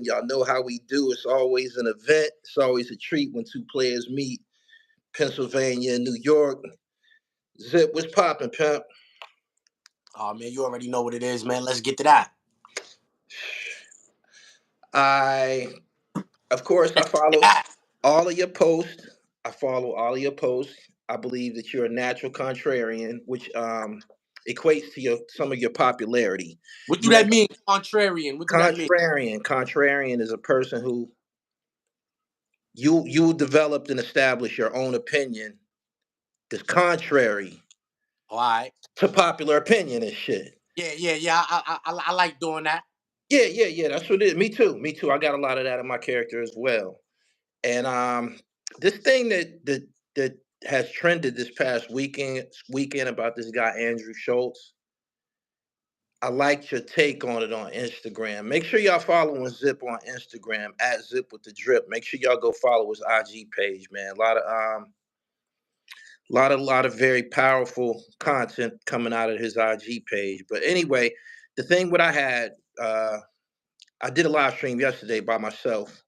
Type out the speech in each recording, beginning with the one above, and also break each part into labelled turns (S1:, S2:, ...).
S1: Y'all know how we do. It's always an event. It's always a treat when two players meet. Pennsylvania and New York. Zip, what's popping, pimp?
S2: Oh man, you already know what it is, man. Let's get to that.
S1: Of course, I follow all of your posts. I follow all of your posts. I believe that you're a natural contrarian, which equates to some of your popularity.
S2: What do that mean, contrarian? What do that mean?
S1: Contrarian is a person who you developed and established your own opinion that's contrary
S2: All right.
S1: to popular opinion and shit.
S2: Yeah. I like doing that.
S1: Yeah. That's what it is. Me too. I got a lot of that in my character as well. And this thing that has trended this past weekend about this guy Andrew Schulz. I liked your take on it on Instagram. Make sure y'all following Zip on Instagram at Zip with the Drip. Make sure y'all go follow his IG page, man. A lot of very powerful content coming out of his IG page. But anyway, the thing what I had, I did a live stream yesterday by myself,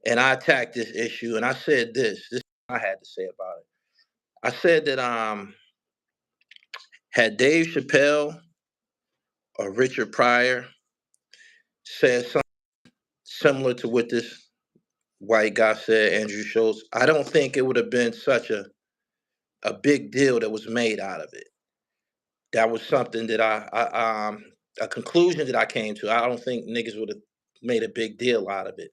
S1: and I attacked this issue, and I said this. This is what I had to say about it. I said that had Dave Chappelle or Richard Pryor said something similar to what this white guy said, Andrew Schulz, I don't think it would have been such a big deal that was made out of it. That was something that I a conclusion that I came to. I don't think niggas would have made a big deal out of it.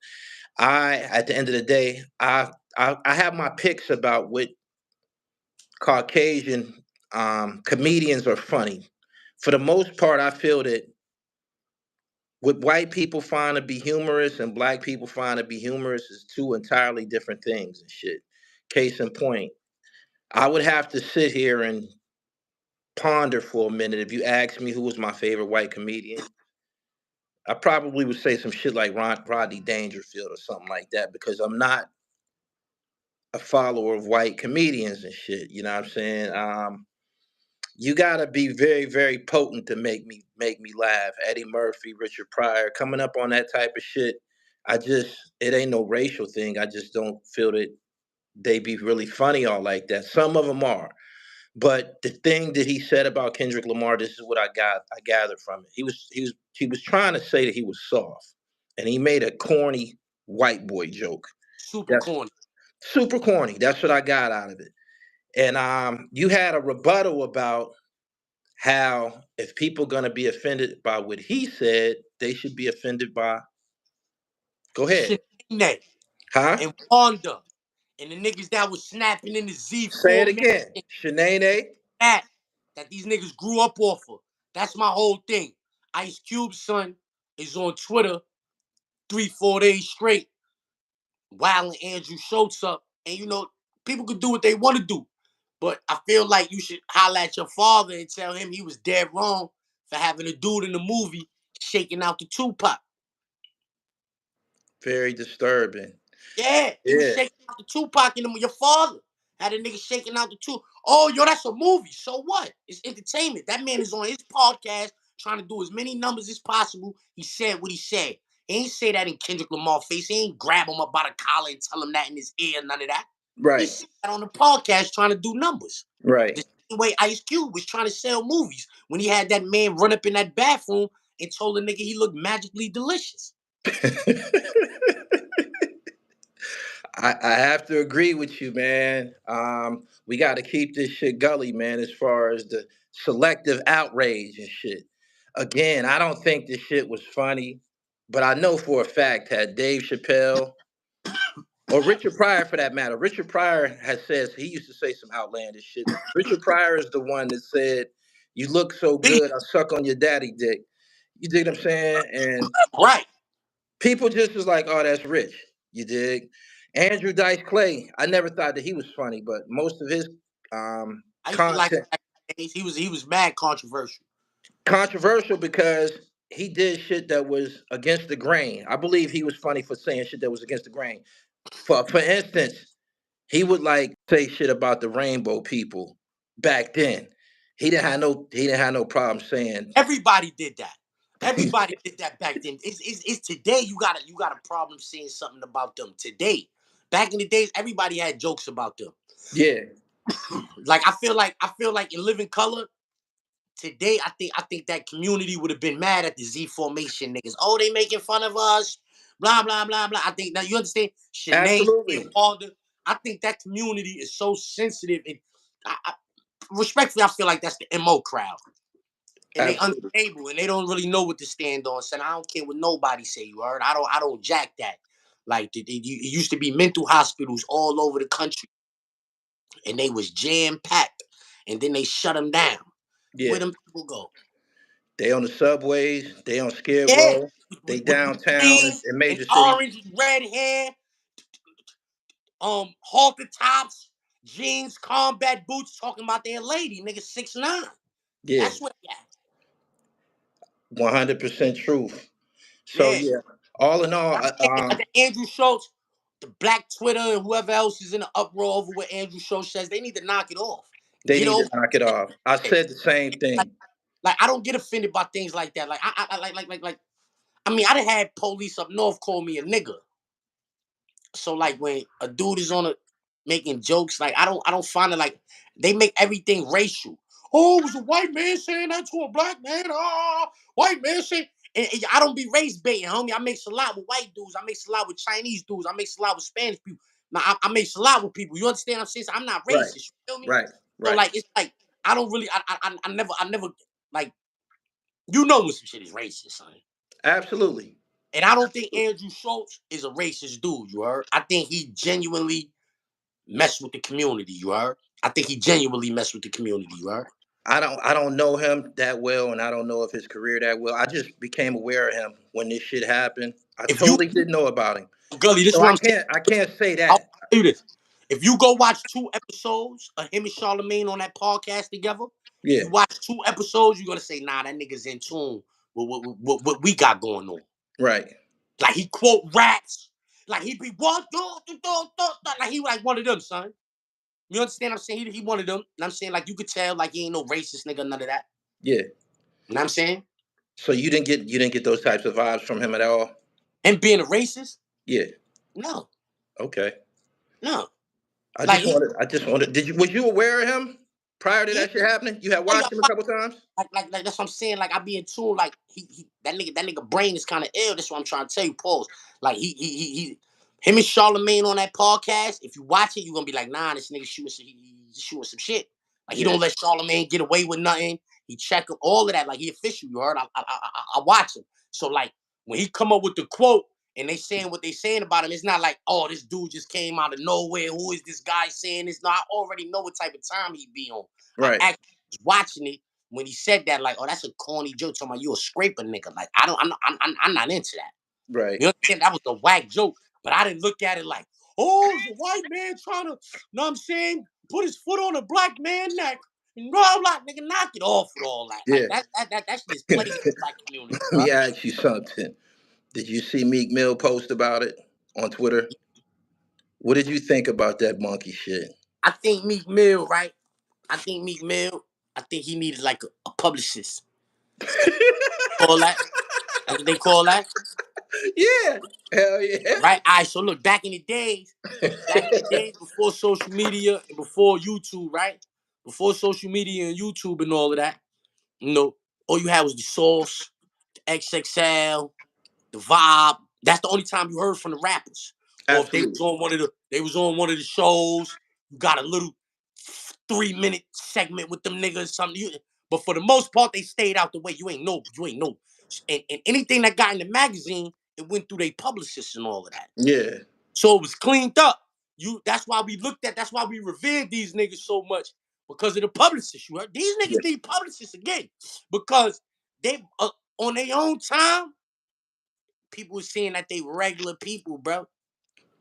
S1: At the end of the day, I have my picks about what Caucasian comedians are funny. For the most part, I feel that what white people find to be humorous and black people find to be humorous is two entirely different things and shit. Case in point, I would have to sit here and ponder for a minute. If you ask me who was my favorite white comedian, I probably would say some shit like Rodney Dangerfield or something like that, because I'm not a follower of white comedians and shit. You know what I'm saying? You gotta be very, very potent to make me laugh. Eddie Murphy, Richard Pryor, coming up on that type of shit. It ain't no racial thing. I just don't feel that they be really funny all like that. Some of them are. But the thing that he said about Kendrick Lamar, this is what I gathered from it. He was trying to say that he was soft, and he made a corny white boy joke.
S2: Corny.
S1: Super corny. That's what I got out of it. And you had a rebuttal about how if people gonna be offended by what he said, they should be offended by. Go ahead.
S2: Shanae.
S1: Huh?
S2: And Wanda. And the niggas that was snapping in the Z4.
S1: Say it again. Shanae.
S2: That these niggas grew up off of. That's my whole thing. Ice Cube's son is on Twitter 3-4 days straight, wilding Andrew Schulz up. And people could do what they want to do. But I feel like you should holler at your father and tell him he was dead wrong for having a dude in the movie shaking out the Tupac.
S1: Very disturbing.
S2: Yeah, he was shaking out the Tupac in your father had a nigga shaking out the Tupac. Oh, that's a movie. So what? It's entertainment. That man is on his podcast trying to do as many numbers as possible. He said what he said. He ain't say that in Kendrick Lamar's face. He ain't grab him up by the collar and tell him that in his ear, none of that.
S1: Right.
S2: He said that on the podcast trying to do numbers.
S1: Right.
S2: The same way Ice Cube was trying to sell movies when he had that man run up in that bathroom and told the nigga he looked magically delicious.
S1: I have to agree with you, man. We got to keep this shit gully, man, as far as the selective outrage and shit. Again, I don't think this shit was funny, but I know for a fact had Dave Chappelle or Richard Pryor, for that matter. Richard Pryor he used to say some outlandish shit. Richard Pryor is the one that said, "You look so good, I suck on your daddy dick." You dig what I'm saying? And
S2: right.
S1: People just was like, "Oh, that's rich." You dig? Andrew Dice Clay, I never thought that he was funny, but most of his content,
S2: he was mad controversial.
S1: Controversial because he did shit that was against the grain. I believe he was funny for saying shit that was against the grain. For instance, he would like say shit about the rainbow people back then. He didn't have no problem saying.
S2: Everybody did that. Everybody did that back then. It's today you got a problem saying something about them today. Back in the days, everybody had jokes about them.
S1: Yeah.
S2: Like I feel like in Living Color today, I think that community would have been mad at the Z Formation niggas. Oh, they making fun of us. Blah blah blah blah. I think now you understand. Shanae and
S1: Absolutely.
S2: Walder. I think that community is so sensitive and respectfully, I feel like that's the MO crowd. And they
S1: Absolutely.
S2: unstable and they don't really know what to stand on. So I don't care what nobody say. You heard? I don't jack that. Like it used to be mental hospitals all over the country, and they was jam packed, and then they shut them down.
S1: Yeah.
S2: Where them people go?
S1: They on the subways. They on Skid
S2: Yeah,
S1: Row. They
S2: with
S1: downtown
S2: green
S1: in
S2: and
S1: major cities.
S2: orange and red hair, halter tops, jeans, combat boots, talking about their lady, nigga 6'9".
S1: Yeah.
S2: That's what they at.
S1: 100% truth. So
S2: Yeah.
S1: yeah. All in all,
S2: I think the Andrew Schulz, the Black Twitter, and whoever else is in the uproar over what Andrew Schulz says, they need to knock it off.
S1: they
S2: Get
S1: need to
S2: over
S1: knock it off. I
S2: it.
S1: said the same
S2: Like,
S1: thing.
S2: like, I don't get offended by things like that. Like I mean, I done had police up north call me a nigga. So like when a dude is on a making jokes, like I don't find it like they make everything racial. Oh, it was a white man saying that to a black man. Oh, white man saying. And I don't be race baiting, homie. I mix a lot with white dudes. I mix a lot with Chinese dudes. I mix a lot with Spanish people. Now I mix a lot with people. You understand what I'm saying? So I'm not
S1: Right.
S2: racist. You feel me?
S1: Right.
S2: So
S1: Right.
S2: like it's like I don't really I never like you know when some shit is racist, son.
S1: Absolutely.
S2: And I don't think Andrew Schulz is a racist dude, you heard? I think he genuinely messed with the community, you heard? I think he genuinely messed with the community, you heard?
S1: I don't know him that well, and I don't know of his career that well. I just became aware of him when this shit happened. I
S2: If you
S1: totally didn't know about him.
S2: Gully, this is
S1: So
S2: what
S1: I
S2: I'm saying.
S1: can't say
S2: I'll
S1: that.
S2: tell you this. If you go watch 2 episodes of him and Charlemagne on that podcast together, if
S1: Yeah.
S2: you watch 2 episodes, you're gonna say, nah, that nigga's in tune with what we got going on.
S1: Right.
S2: Like he quote raps, like he be what like he like one of them, son. You understand what I'm saying? He one of them. And I'm saying like you could tell like he ain't no racist nigga, none of that.
S1: Yeah.
S2: You know what I'm saying?
S1: So you didn't get those types of vibes from him at all?
S2: And being a racist,
S1: Yeah.
S2: no,
S1: Okay.
S2: no.
S1: I
S2: Like
S1: just
S2: he,
S1: wanted I just wanted did you was you aware of him prior to
S2: yeah,
S1: that shit happening? You had
S2: yeah,
S1: watched him a couple times?
S2: like that's what I'm saying. Like I be in tune. Like he that nigga brain is kind of ill. That's what I'm trying to tell you, Pauls. Like he him and Charlemagne on that podcast. If you watch it, you're gonna be like, nah, this nigga shooting he's shooting some shit. Like he
S1: Yeah.
S2: don't let Charlemagne get away with nothing. He check him, all of that. Like he official. You heard? I watch him. So like when he come up with the quote and they saying what they saying about him, it's not like, oh, this dude just came out of nowhere. Who is this guy saying this? No, I already know what type of time he be on. I
S1: Right.
S2: actually was watching it when he said that, like, oh, that's a corny joke. Talking about you a scraper nigga. Like, I'm not into that.
S1: Right.
S2: You understand? That was a whack joke, but I didn't look at it like, oh, it's a white man trying to, know what I'm saying, put his foot on a black man neck and blah blah. Nigga, knock it off with all that. Like
S1: Yeah.
S2: that shit is plays in the black community,
S1: Let
S2: bro.
S1: me ask you something. Did you see Meek Mill post about it on Twitter? What did you think about that monkey shit?
S2: I think Meek Mill, right? I think Meek Mill. I think he needed like a publicist. All that. That's what they call that.
S1: Yeah. Hell yeah.
S2: Right? All right, so look, back in the days before social media and before YouTube, right? Before social media and YouTube and all of that, you know, all you had was the Sauce, the XXL, the Vibe. That's the only time you heard from the rappers. Or if
S1: Absolutely.
S2: they was on one of the shows, you got a little 3-minute segment with them niggas, something. But for the most part, they stayed out the way. You ain't know. And anything that got in the magazine, it went through their publicists and all of that.
S1: Yeah.
S2: So it was cleaned up. That's why that's why we revered these niggas so much because of the publicists. You heard? These
S1: Yeah.
S2: niggas need publicists again because they on their own time. People were saying that they regular people, bro.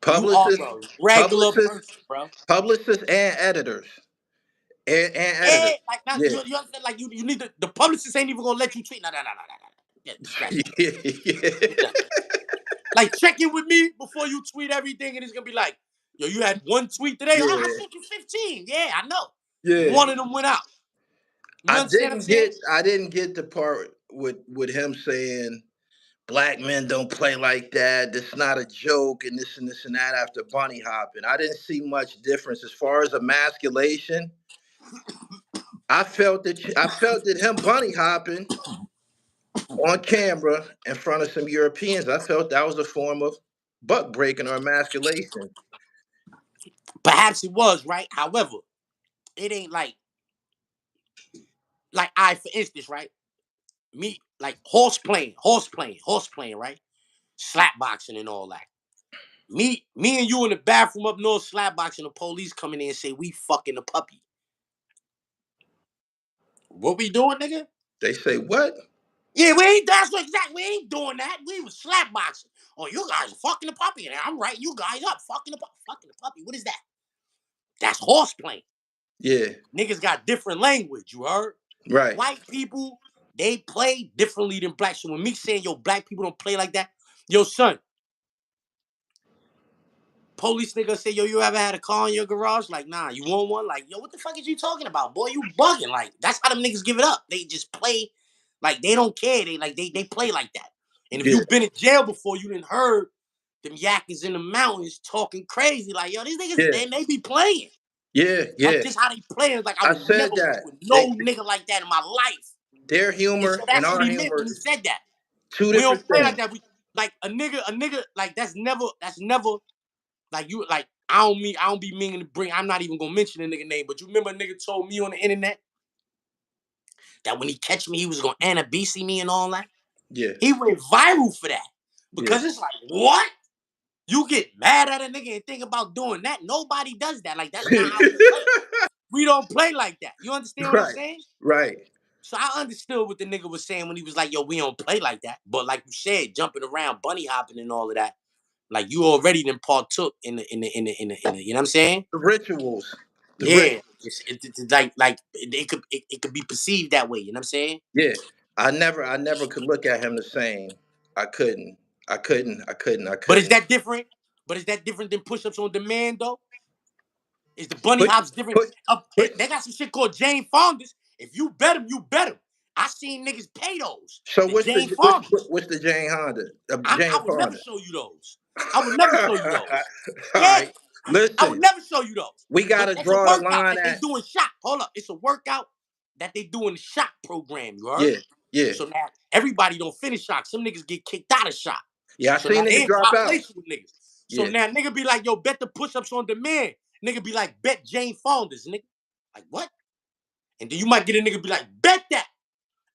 S2: You are
S1: Publicists,
S2: a regular
S1: publicists,
S2: person, bro.
S1: publicists, and editors, and
S2: Yeah,
S1: editors.
S2: like now,
S1: Yeah.
S2: you understand? Like you need the publicist ain't even gonna let you tweet. No. Yeah, scratch that.
S1: Yeah.
S2: Do that. Like check in with me before you tweet everything, and it's gonna be like, yo, you had one tweet today. I
S1: Yeah.
S2: sent you 15. Yeah, I know.
S1: Yeah.
S2: One of them went out. You understand what I'm saying?
S1: I didn't get the part with him saying black men don't play like that. It's not a joke, and this and that after bunny hopping. I didn't see much difference as far as emasculation. I felt that him bunny hopping on camera in front of some Europeans. I felt that was a form of buck breaking or emasculation.
S2: Perhaps it was, right? However, it ain't like I, for instance, right? Me, like horse playing, right? Slap boxing and all that. Me and you in the bathroom up north slap boxing, the police come in there and say we fucking a puppy. What we doing, nigga?
S1: They say what?
S2: Yeah, we ain't, that's what exactly, we ain't doing that. We was slap boxing. Oh, you guys are fucking the puppy. And I'm writing you guys up. Fucking the puppy. What is that? That's horse playing.
S1: Yeah,
S2: Niggas got different language, you heard?
S1: right.
S2: White people, they play differently than black. So when me saying, yo, black people don't play like that, yo, son, police nigga say, yo, you ever had a car in your garage? Like, nah, you want one? Like, yo, what the fuck is you talking about? Boy, you bugging. Like, that's how them niggas give it up. They just play, like, they don't care. They play like that. And if
S1: Yeah,
S2: you've been in jail before, you didn't heard them yackers in the mountains talking crazy. Like, yo, these niggas,
S1: yeah,
S2: they be playing.
S1: yeah,
S2: That's
S1: yeah.
S2: just how they play. Like, I
S1: I
S2: would never
S1: said
S2: mess
S1: that
S2: with
S1: they
S2: no nigga like that in my life.
S1: their
S2: And so
S1: humor and
S2: that's what
S1: our
S2: he meant when
S1: humor
S2: he
S1: is
S2: said that.
S1: two
S2: We don't
S1: different
S2: play like
S1: things.
S2: that. We like a nigga, like that's never like you like I don't be meaning to bring. I'm not even gonna mention a nigga name, but you remember a nigga told me on the internet that when he catch me, he was gonna Anna BC me and all that.
S1: Yeah,
S2: He went viral for that
S1: yeah.
S2: because it's like what? You get mad at a nigga and think about doing that? Nobody does that. Like that's not how we play. We don't play like that. You understand what I'm
S1: Right,
S2: saying?
S1: right.
S2: So I understood what the nigga was saying when he was like, "Yo, we don't play like that." But like you said, jumping around, bunny hopping, and all of that, like you already then partook in the. You know what I'm saying?
S1: The rituals, the
S2: Yeah,
S1: rituals.
S2: it's like it could be perceived that way. You know what I'm saying?
S1: Yeah, I never could look at him the same. I couldn't. I
S2: But is
S1: couldn't.
S2: that different? But is that different than push-ups on demand though? Is the bunny
S1: Put,
S2: hops different?
S1: put, put.
S2: They got some shit called Jane Fondas. If you bet them, you bet them. I seen niggas pay those.
S1: So
S2: The
S1: what's
S2: Jane
S1: the what's
S2: Fondas.
S1: what's the Jane Honda?
S2: I
S1: Jane
S2: would never
S1: Fonda.
S2: show you those. I would never show you those.
S1: All
S2: Yeah,
S1: right.
S2: I would
S1: Listen,
S2: never show you those.
S1: we
S2: But
S1: gotta
S2: it's a
S1: draw the
S2: workout
S1: line
S2: that they
S1: at.
S2: do in shop. Hold up, it's a workout that they do in the shop program. You heard?
S1: Yeah, yeah,
S2: So now everybody don't finish shock. Some niggas get kicked out of shock.
S1: yeah. I
S2: So now
S1: seen
S2: they
S1: niggas
S2: in
S1: drop out.
S2: population with niggas. So
S1: Yeah,
S2: now nigga be like, yo, bet the push-ups on demand. Nigga be like, bet Jane Fondas, nigga. Like what? And then you might get a nigga be like, bet that.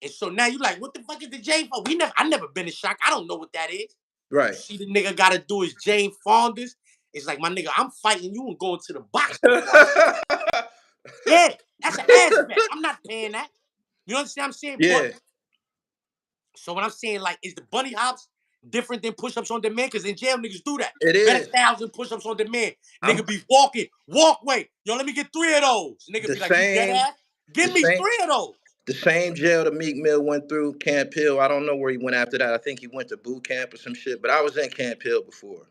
S2: And so now you like, what the fuck is the Jane Fonda? I never been in shock. I don't know what that is. You
S1: right.
S2: see the nigga gotta do his Jane Fondas. It's like my nigga, I'm fighting you and going to the box before I see you. Yeah, that's an ass bet. I'm not paying that. You understand what I'm saying? But
S1: Yeah,
S2: so what I'm saying, like, is the bunny hops different than push-ups on demand? Because in jail, niggas do that.
S1: it
S2: Bet
S1: is.
S2: 1,000 push-ups on demand.
S1: I'm
S2: Nigga be walking, walkway. Yo, let me get 3 of those. Nigga
S1: the
S2: be like, you dead
S1: same,
S2: ass?
S1: the
S2: Give me
S1: same,
S2: 3 of those.
S1: the same jail that Meek Mill went through. Camp Hill. I don't know where he went after that. I think he went to boot camp or some shit. But I was in Camp Hill before.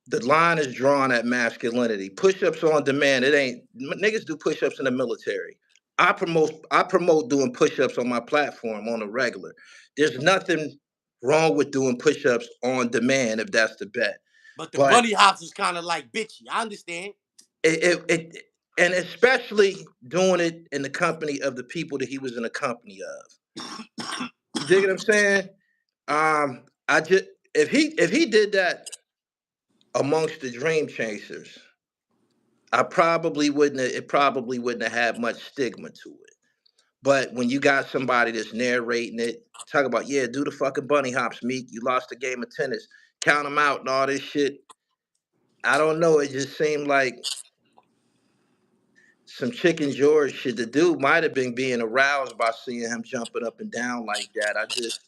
S1: The line is drawn at masculinity. Push-ups on demand. It ain't niggas do push-ups in the military. I promote doing push-ups on my platform on a regular. There's nothing wrong with doing push-ups on demand if that's the bet.
S2: But the
S1: But
S2: bunny hops is kind of like bitchy. I understand.
S1: it and especially doing it in the company of the people that he was in the company of. You dig what I'm saying? I just if he did that amongst the dream chasers, it probably wouldn't have had much stigma to it. But when you got somebody that's narrating it, talk about, yeah, do the fucking bunny hops, Meek. You lost a game of tennis. Count them out and all this shit. I don't know. It just seemed like some chicken George shit. The dude might have been being aroused by seeing him jumping up and down like that. I just,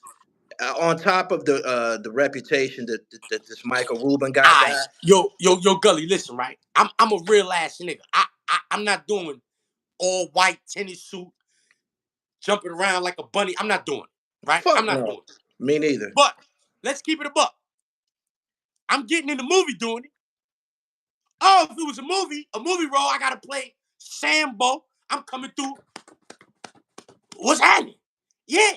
S1: on top of the reputation that this Michael Rubin guy
S2: Alright,
S1: got.
S2: yo, Gully, listen, right? I'm a real ass nigga. I'm not doing all white tennis suit, jumping around like a bunny. I'm not doing it, right? I'm
S1: Fuck
S2: not
S1: no.
S2: doing it.
S1: Me neither.
S2: But let's keep it a buck. I'm getting in the movie doing it. Oh, if it was a movie role, I gotta play Sambo. I'm coming through. What's happening? Yeah.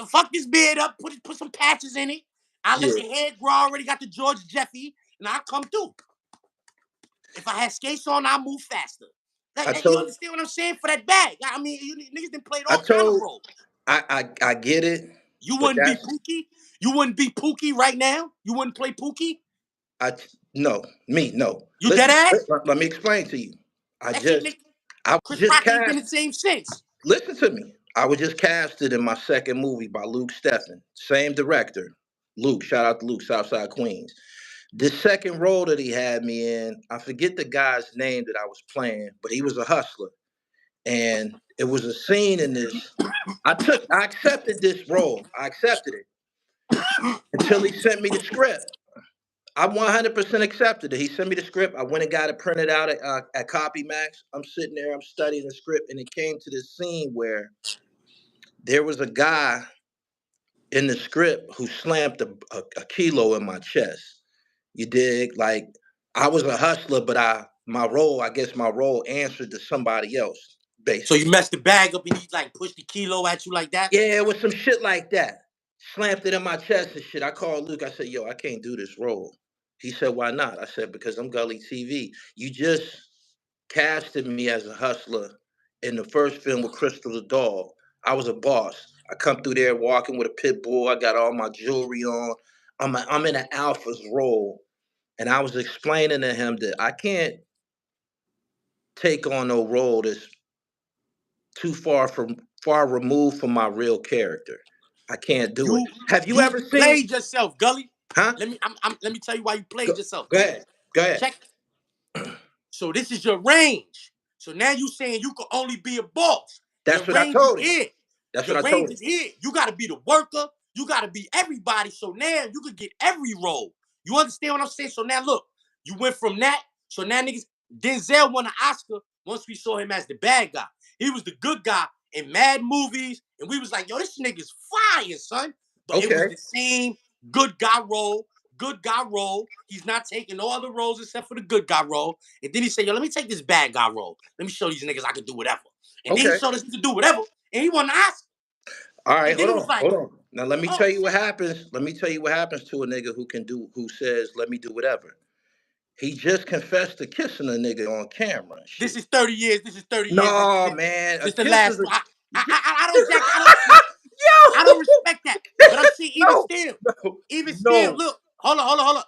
S2: fuck this beard up, put some patches in it. I let
S1: Yeah.
S2: the hair grow. I already got the George Jeffy, and I come through. If I had skates on, I move faster.
S1: I
S2: You
S1: told
S2: understand what I'm saying for that bag? I mean, you niggas done played
S1: I
S2: all kind of
S1: told
S2: roles.
S1: I get it,
S2: You
S1: but
S2: wouldn't be
S1: that's
S2: Pookie. You wouldn't be Pookie right now. You wouldn't play Pookie.
S1: I no me no.
S2: You dead
S1: Listen,
S2: ass.
S1: let me explain to you. I
S2: That shit,
S1: just
S2: nigga.
S1: I was
S2: Chris
S1: just
S2: Rock ain't been
S1: cast.
S2: the same since.
S1: Listen to me. I was just casted in my second movie by Luke Steffen, same director. Luke, shout out to Luke, Southside Queens. The second role that he had me in, I forget the guy's name that I was playing, but he was a hustler. And it was a scene in this. I accepted this role. I accepted it until he sent me the script. I 100% accepted it. He sent me the script. I went and got it printed out at Copy Max. I'm sitting there, I'm studying the script, and it came to this scene where there was a guy in the script who slammed a kilo in my chest. You dig? Like I was a hustler, but I guess my role answered to somebody else,
S2: So you
S1: basically.
S2: messed the bag up and he like pushed the kilo at you like that.
S1: Yeah, it was some shit like that. Slammed it in my chest and shit. I called Luke. I said, yo, I can't do this role. He said, why not? I said, because I'm Gully TV. You just casted me as a hustler in the first film with Crystal the Doll. I was a boss. I come through there walking with a pit bull. I got all my jewelry on. I'm in an alpha's role. And I was explaining to him that I can't take on no role that's too far removed from my real character. I can't do it.
S2: You
S1: Have you
S2: you
S1: ever seen?
S2: played yourself, Gully.
S1: Huh?
S2: Let me tell you why you
S1: Go,
S2: played yourself.
S1: go ahead. Go ahead.
S2: Check. So this is your range. So now you saying you can only be a boss. Your
S1: That's what I
S2: range is
S1: told him.
S2: here.
S1: That's what
S2: Your
S1: I
S2: range
S1: told him.
S2: is here. You got to be the worker. You got to be everybody. So now you can get every role. You understand what I'm saying? So now look, you went from that. So now niggas, Denzel won an Oscar once we saw him as the bad guy. He was the good guy in mad movies. And we was like, yo, this nigga's fire, son. But it was
S1: Okay.
S2: the same good guy role. Good guy role. He's not taking no other roles except for the good guy role. And then he said, yo, let me take this bad guy role. Let me show these niggas I can do whatever. And then he
S1: Okay.
S2: showed us he could do whatever. And he won the Oscar.
S1: All right.
S2: And then
S1: Hold
S2: he was
S1: on.
S2: like,
S1: Hold on. Now let me
S2: oh
S1: tell you what
S2: shit.
S1: happens. Let me tell you what happens to a nigga who says, let me do whatever. He just confessed to kissing a nigga on camera and
S2: This
S1: shit.
S2: is 30 years. This is 30 years.
S1: No, man. A
S2: This the
S1: kiss
S2: last
S1: is a
S2: one.
S1: yo,
S2: I don't respect that. But I'm seeing
S1: no,
S2: even still,
S1: no.
S2: look, hold on.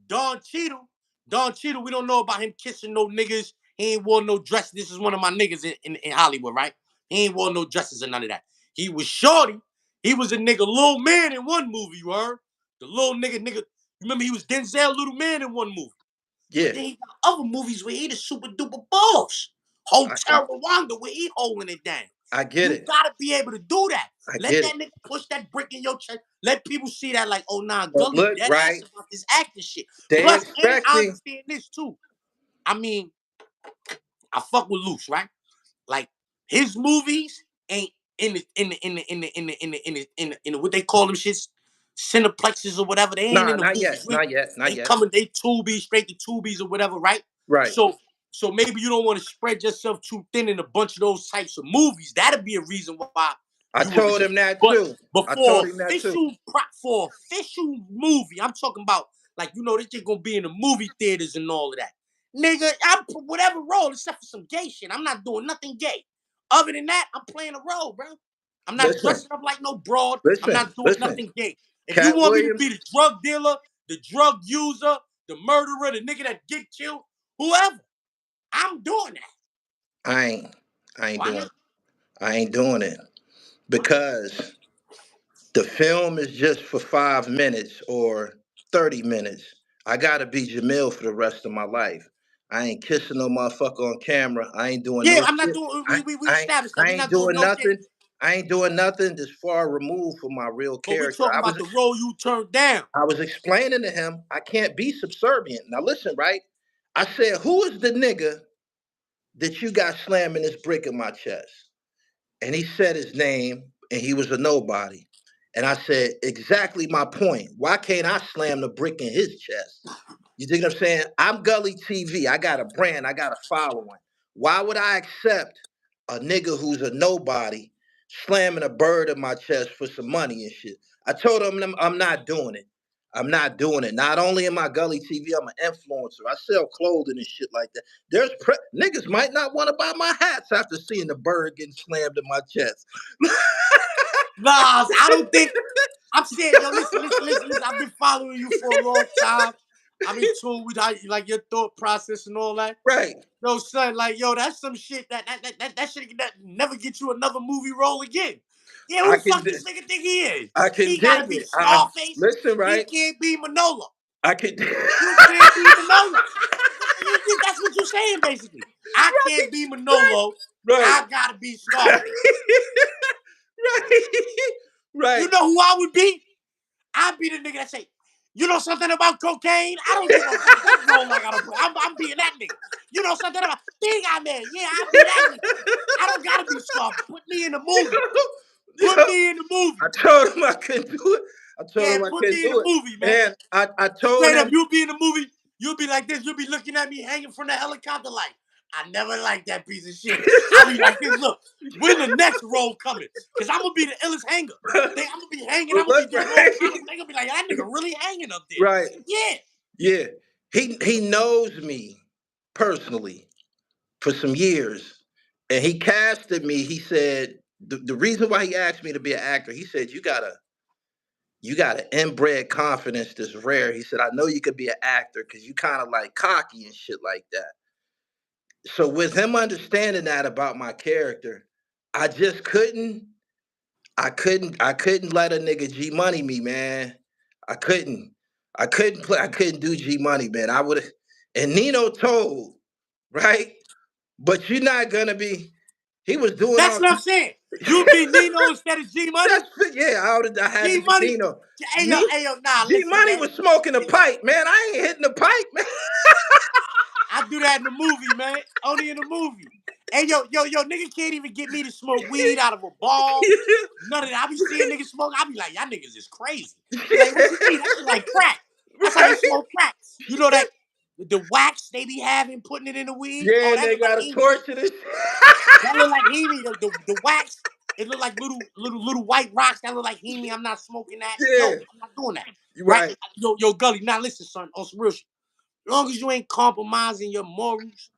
S2: Don Cheadle, we don't know about him kissing no niggas. He ain't wore no dress. This is one of my niggas in Hollywood, right? He ain't wore no dresses or none of that. He was shorty. He was a nigga little man in one movie, you heard? The little nigga. Remember he was Denzel little man in one movie. But
S1: Yeah,
S2: then he got other movies where he the super duper boss.
S1: I, I,
S2: Hotel Rwanda where he holding it down.
S1: I get
S2: You
S1: it.
S2: gotta be able to do that.
S1: I
S2: Let
S1: get
S2: that
S1: it.
S2: nigga push that brick in your chest. Let people see that like, oh nah,
S1: But
S2: Gully
S1: look,
S2: dead ass
S1: right?
S2: about this acting shit.
S1: They
S2: Plus, and I
S1: expecting.
S2: understand this too. I mean, I fuck with Luce, right? Like his movies ain't in the what they call them shits, cineplexes or whatever. They ain't
S1: Nah,
S2: in the
S1: not
S2: movies.
S1: yet. Not yet. Not
S2: They
S1: yet.
S2: coming, they tubies, straight to tubies or whatever, right?
S1: Right.
S2: So maybe you don't want to spread yourself too thin in a bunch of those types of movies. That'd be a reason why
S1: I
S2: you would
S1: told
S2: reject.
S1: him that
S2: But
S1: too.
S2: but
S1: I
S2: for
S1: told him that too.
S2: official movie, I'm talking about like this shit gonna be in the movie theaters and all of that. Nigga, I'm whatever role except for some gay shit. I'm not doing nothing gay. Other than that, I'm playing a role, bro. I'm not
S1: Listen,
S2: dressing up like no broad. I'm
S1: listen,
S2: not doing
S1: listen.
S2: nothing gay. If you
S1: Cat
S2: want me to
S1: Williams,
S2: be the drug dealer, the drug user, the murderer, the nigga that get killed, whoever, I'm doing that.
S1: I ain't. I ain't
S2: Why
S1: doing.
S2: not?
S1: I ain't doing it
S2: Why not?
S1: because the film is just for 5 minutes or 30 minutes. I gotta be Jamil for the rest of my life. I ain't kissing no motherfucker on camera. I ain't doing
S2: Yeah,
S1: no
S2: I'm not
S1: shit.
S2: doing.
S1: I
S2: We
S1: I
S2: established that
S1: I
S2: we're
S1: ain't
S2: not doing
S1: doing
S2: no gay.
S1: nothing. I ain't doing nothing that's far removed from my real
S2: But we
S1: character.
S2: talking about the role you turned down.
S1: I was explaining to him I can't be subservient. Now listen, right? I said, who is the nigga that you got slamming this brick in my chest? And he said his name, and he was a nobody. And I said, exactly my point. Why can't I slam the brick in his chest? You think what I'm saying? I'm Gully TV. I got a brand. I got a following. Why would I accept a nigga who's a nobody slamming a bird in my chest for some money and shit. I told him I'm not doing it. I'm not doing it. Not only am I Gully TV, I'm an influencer. I sell clothing and shit like that. Niggas might not want to buy my hats after seeing the bird getting slammed in my chest.
S2: Nah, I don't think. I'm saying, yo, listen. I've been following you for a long time. I'm in tune with how, like, your thought process and all that.
S1: Right.
S2: Yo, son, like, yo, that's some shit that shit that never get you another movie role again. Yeah, who
S1: I
S2: the
S1: can
S2: fuck this nigga think he is?
S1: I can
S2: He gotta
S1: dig
S2: be
S1: it.
S2: Scarface.
S1: Listen,
S2: He
S1: right?
S2: can't be Manolo.
S1: I can.
S2: You can't be Manolo. That's what you're saying, basically. I can't be Manolo.
S1: Right.
S2: I gotta be Scarface.
S1: Right. Right.
S2: You know who I would be? I'd be the nigga that say, you know something about cocaine? I don't give a fuck what role I gotta play. I'm being that nigga. You know something about Big I Man? Yeah, I'll be that nigga. I don't gotta be Scarface. Put me in the movie. Put me in the movie.
S1: I told him I couldn't do it.
S2: Put me in the movie, man.
S1: And I told
S2: Straight
S1: him,
S2: up, you'll be in the movie. You'll be like this. You'll be looking at me hanging from the helicopter like, I never liked that piece of shit. I'll be like this. Look, when the next role coming? Because I'm gonna be the illest hanger. I'm gonna be hanging. I'm gonna be doing all kinds of. They gonna be like, that nigga really hanging up there.
S1: Right.
S2: Yeah.
S1: Yeah. He knows me personally for some years. And he casted me. He said the reason why he asked me to be an actor, he said, you got an inbred confidence that's rare. He said, I know you could be an actor because you kind of like cocky and shit like that. So with him understanding that about my character, I just I couldn't let a nigga G Money me, man. I couldn't. I couldn't do G Money, man. I would have, and Nino told, right? But you're not gonna be. He was doing
S2: That's
S1: all.
S2: what I'm saying. You be Nino instead of G Money.
S1: Yeah. I had to
S2: G
S1: be
S2: Money.
S1: Nino.
S2: Hey yo, nah,
S1: G
S2: listen,
S1: Money
S2: man.
S1: was smoking a pipe, man. I ain't hitting the pipe, man.
S2: I do that in the movie, man. Only in the movie. Hey, yo, nigga can't even get me to smoke weed out of a ball. None of that. I be seeing niggas smoke. I be like, y'all niggas is crazy. Be like, what you mean? That shit like crack. That's how you
S1: Right?
S2: smoke crack. You know that the wax they be having, putting it in the weed?
S1: Yeah,
S2: Oh,
S1: and
S2: that
S1: they
S2: look like
S1: got a
S2: Amy.
S1: torch in this.
S2: That look like Amy. The wax, it look like little white rocks. That look like Amy. I'm not smoking that. No,
S1: Yeah,
S2: I'm not doing that. Right?
S1: right.
S2: Yo, Gully, now listen, son, on some real shit. As long as you ain't compromising your morals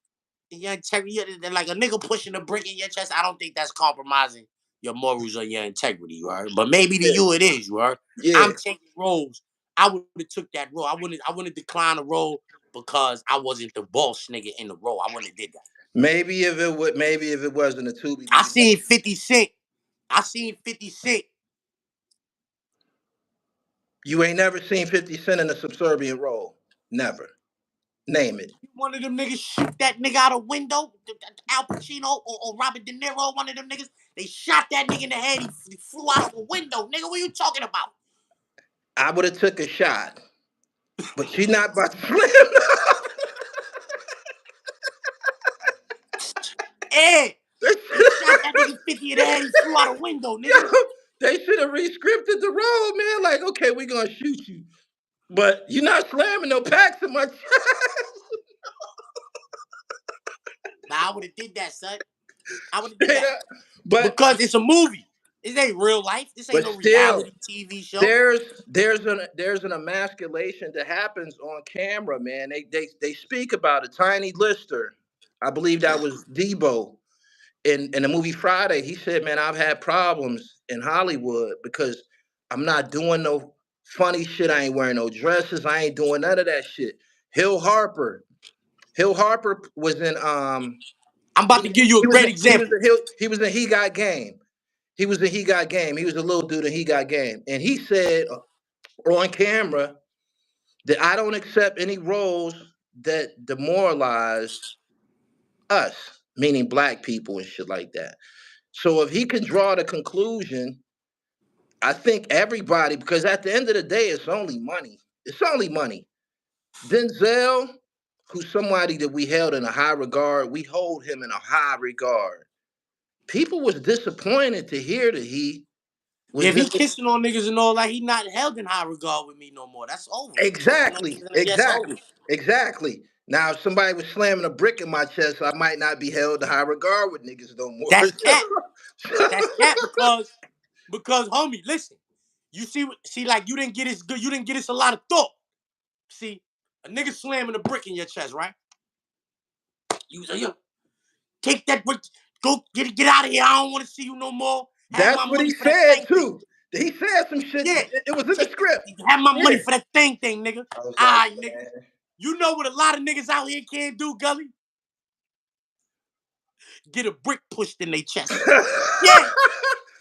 S2: and your integrity, like a nigga pushing a brick in your chest, I don't think that's compromising your morals or your integrity, right? But maybe to
S1: Yeah,
S2: you it is, right?
S1: yeah.
S2: I'm taking roles. I would have took that role. I wouldn't decline a role because I wasn't the boss nigga in the role. I wouldn't have did that.
S1: Maybe if it wasn't a Tubi
S2: I
S1: movie.
S2: seen 50 Cent. I seen 50 Cent.
S1: You ain't never seen 50 Cent in a subservient role. Never. Name it.
S2: One of them niggas shoot that nigga out a window. Al Pacino or Robert De Niro, one of them niggas. They shot that nigga in the head. He flew out of a window. Nigga, what are you talking about?
S1: I would have took a shot, but you're not about to slam.
S2: Hey, they shot that nigga 50 in the head. He flew out a window, nigga.
S1: They should have rescripted the role, man. Like, okay, we're gonna shoot you, but you're not slamming no packs in my chest.
S2: Nah, I would have did that, son. I would have did
S1: Straight
S2: that
S1: up. But
S2: because it's a movie. This ain't real life. This ain't
S1: but
S2: no
S1: still,
S2: reality TV show.
S1: there's an emasculation that happens on camera, man. They speak about it. Tiny Lister, I believe that was Debo in the movie Friday. He said, "Man, I've had problems in Hollywood because I'm not doing no funny shit. I ain't wearing no dresses. I ain't doing none of that shit." Hill Harper. Hill Harper was in
S2: I'm about to give you a great
S1: he was
S2: example.
S1: in he was in He Got Game. He was in He Got Game. He was a little dude in He Got Game, and he said on camera that I don't accept any roles that demoralize us, meaning black people and shit like that. So if he can draw the conclusion, I think everybody, because at the end of the day, it's only money. It's only money. Denzel, who's somebody that we held in a high regard, we hold him in a high regard. People was disappointed to hear that he
S2: Yeah,
S1: was
S2: if he
S1: in
S2: kissing on niggas and all that, he not held in high regard with me no more. That's over. Kissing on
S1: exactly,
S2: niggas, that's
S1: exactly,
S2: over.
S1: exactly. Now, if somebody was slamming a brick in my chest, I might not be held to high regard with niggas no more.
S2: That's cat. That's cat because homie, listen. You see, like you didn't get this good. You didn't get this a lot of thought. See, a nigga slamming a brick in your chest, right? You say, yo, take that brick, go get out of here. I don't want to see you no more. Have
S1: That's
S2: my
S1: what he
S2: money for that
S1: said
S2: thing thing.
S1: too. He said some shit.
S2: Yeah,
S1: It was in the script.
S2: have my money
S1: Yeah.
S2: for that thing thing, nigga.
S1: I was like,
S2: Alright, nigga.
S1: man.
S2: You know what a lot of niggas out here can't do, Gully? Get a brick pushed in their chest. Yeah.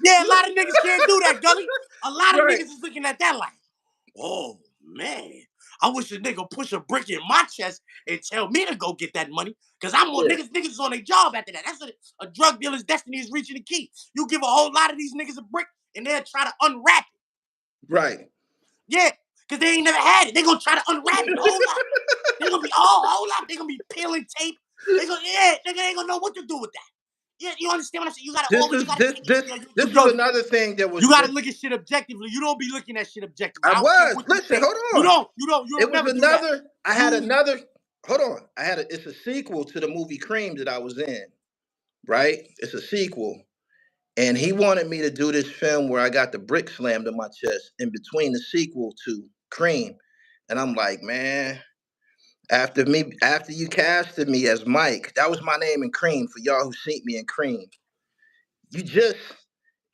S2: Yeah, a lot of niggas can't do that, Gully. A lot of
S1: Right.
S2: niggas is looking at that like, oh man, I wish a nigga push a brick in my chest and tell me to go get that money. Cause I'm on niggas is on their job after that. That's what a drug dealer's destiny is reaching the key. You give a whole lot of these niggas a brick and they'll try to unwrap it.
S1: Right.
S2: Yeah, cause they ain't never had it. They gonna try to unwrap it the whole lot. They gonna be whole lot. They gonna be peeling tape. They gonna nigga ain't gonna know what to do with that. Yeah, you understand what I'm saying? You gotta always
S1: This is another thing that was.
S2: you gotta look at shit objectively. You don't be looking at shit objectively.
S1: I
S2: I don't care
S1: was.
S2: what you
S1: Listen,
S2: think.
S1: hold
S2: You
S1: on.
S2: don't
S1: It was
S2: never do that.
S1: another. I had another. Hold on. It's a sequel to the movie Cream that I was in. Right. It's a sequel, and he wanted me to do this film where I got the brick slammed in my chest in between the sequel to Cream, and I'm like, man. After you casted me as Mike, that was my name in Cream for y'all who seen me in Cream. You just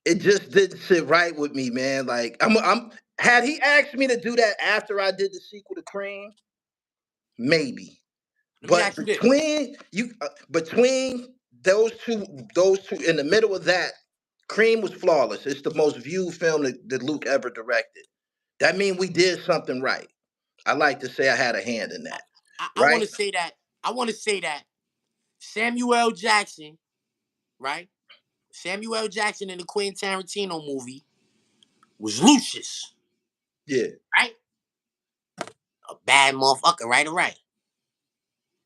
S1: it just didn't sit right with me, man. Like I'm had he asked me to do that after I did the sequel to Cream, maybe.
S2: Let me
S1: But
S2: ask you this.
S1: between those two in the middle of that, Cream was flawless. It's the most viewed film that Luke ever directed. That means we did something right. I like to say I had a hand in that.
S2: I
S1: Right?
S2: want to say that. I want to say that Samuel L. Jackson, right? Samuel L. Jackson in the Quentin Tarantino movie was Lucius.
S1: Yeah.
S2: Right? A bad motherfucker, right or right.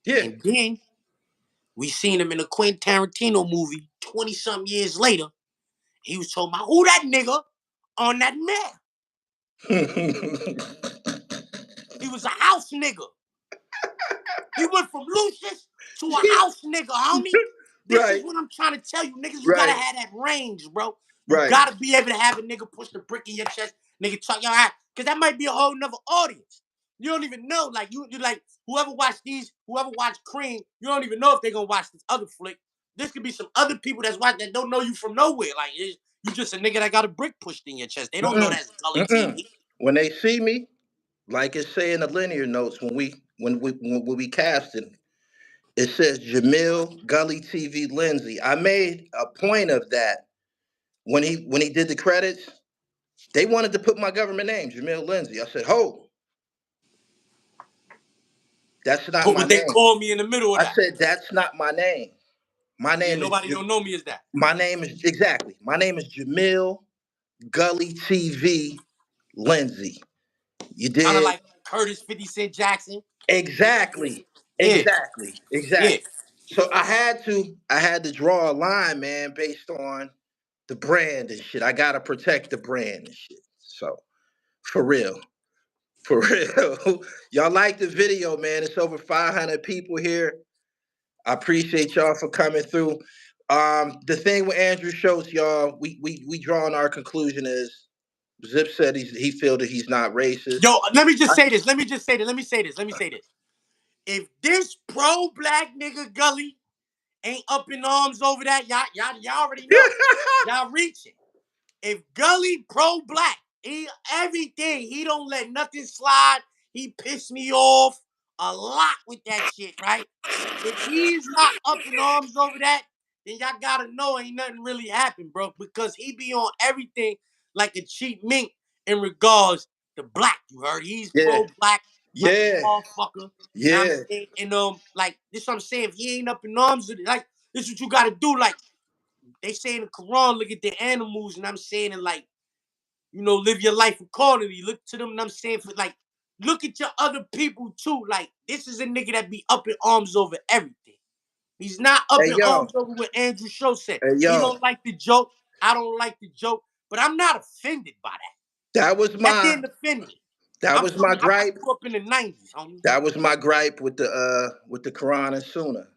S1: Yeah.
S2: And then we seen him in a Quentin Tarantino movie 20-something years later. He was talking about who that nigga on that map. He was a house nigga. He went from Lucius to a house nigga, homie. This is what I'm trying to tell you, niggas. You gotta have that range, bro. You gotta be able to have a nigga push the brick in your chest, nigga talk your eye, because that might be a whole nother audience. You don't even know, like you like whoever watched Cream, you don't even know if they're gonna watch this other flick. This could be some other people that's watching that don't know you from nowhere. Like you just a nigga that got a brick pushed in your chest. They don't know that's Gully TV.
S1: When they see me, like it say in the linear notes when we casted, it says Jamil Gully TV Lindsay. I made a point of that when he did the credits. They wanted to put my government name, Jamil Lindsay. I said, "Ho, that's not
S2: But
S1: my
S2: would they
S1: name."
S2: call me in the middle of
S1: I
S2: that?
S1: said, "That's not my name. My
S2: Yeah,
S1: name is
S2: nobody don't know me as that.
S1: my name is exactly. My name is Jamil Gully TV Lindsay." You
S2: Kind of
S1: did
S2: like Curtis 50 Cent Jackson.
S1: exactly,
S2: Yeah.
S1: exactly,
S2: Yeah.
S1: exactly. So I had to draw a line, man, based on the brand and shit. I gotta protect the brand and shit. So for real. For real. Y'all like the video, man. It's over 500 people here. I appreciate y'all for coming through. The thing with Andrew Schulz, y'all, we drawing our conclusion is Zip said he feel that he's not racist.
S2: Yo, let me just say this. Let me say this. If this pro-black nigga Gully ain't up in arms over that, y'all already know. Y'all reaching. If Gully pro-black, everything, he don't let nothing slide. He pissed me off a lot with that shit, right? If he's not up in arms over that, then y'all gotta know ain't nothing really happened, bro. Because he be on everything like a cheap mink in regards to black. You heard? He's
S1: Yeah,
S2: pro-black like a
S1: yeah,
S2: motherfucker. Know what I'm
S1: yeah.
S2: saying? And like this what I'm saying. If he ain't up in arms with it, like this what you gotta do. Like they say in the Quran, look at the animals, and I'm saying it like, live your life accordingly. Look to them, and I'm saying for like, look at your other people too. Like this is a nigga that be up in arms over everything. He's not up
S1: Hey
S2: in
S1: yo,
S2: arms over what Andrew Schulz said.
S1: hey
S2: He
S1: yo.
S2: don't like the joke. I don't like the joke, but I'm not offended by that.
S1: That was
S2: That
S1: my
S2: didn't offend me.
S1: That
S2: I'm
S1: was my
S2: telling you, I
S1: gripe.
S2: grew up in the 90s, homie.
S1: That was my gripe with the Quran and Sunnah.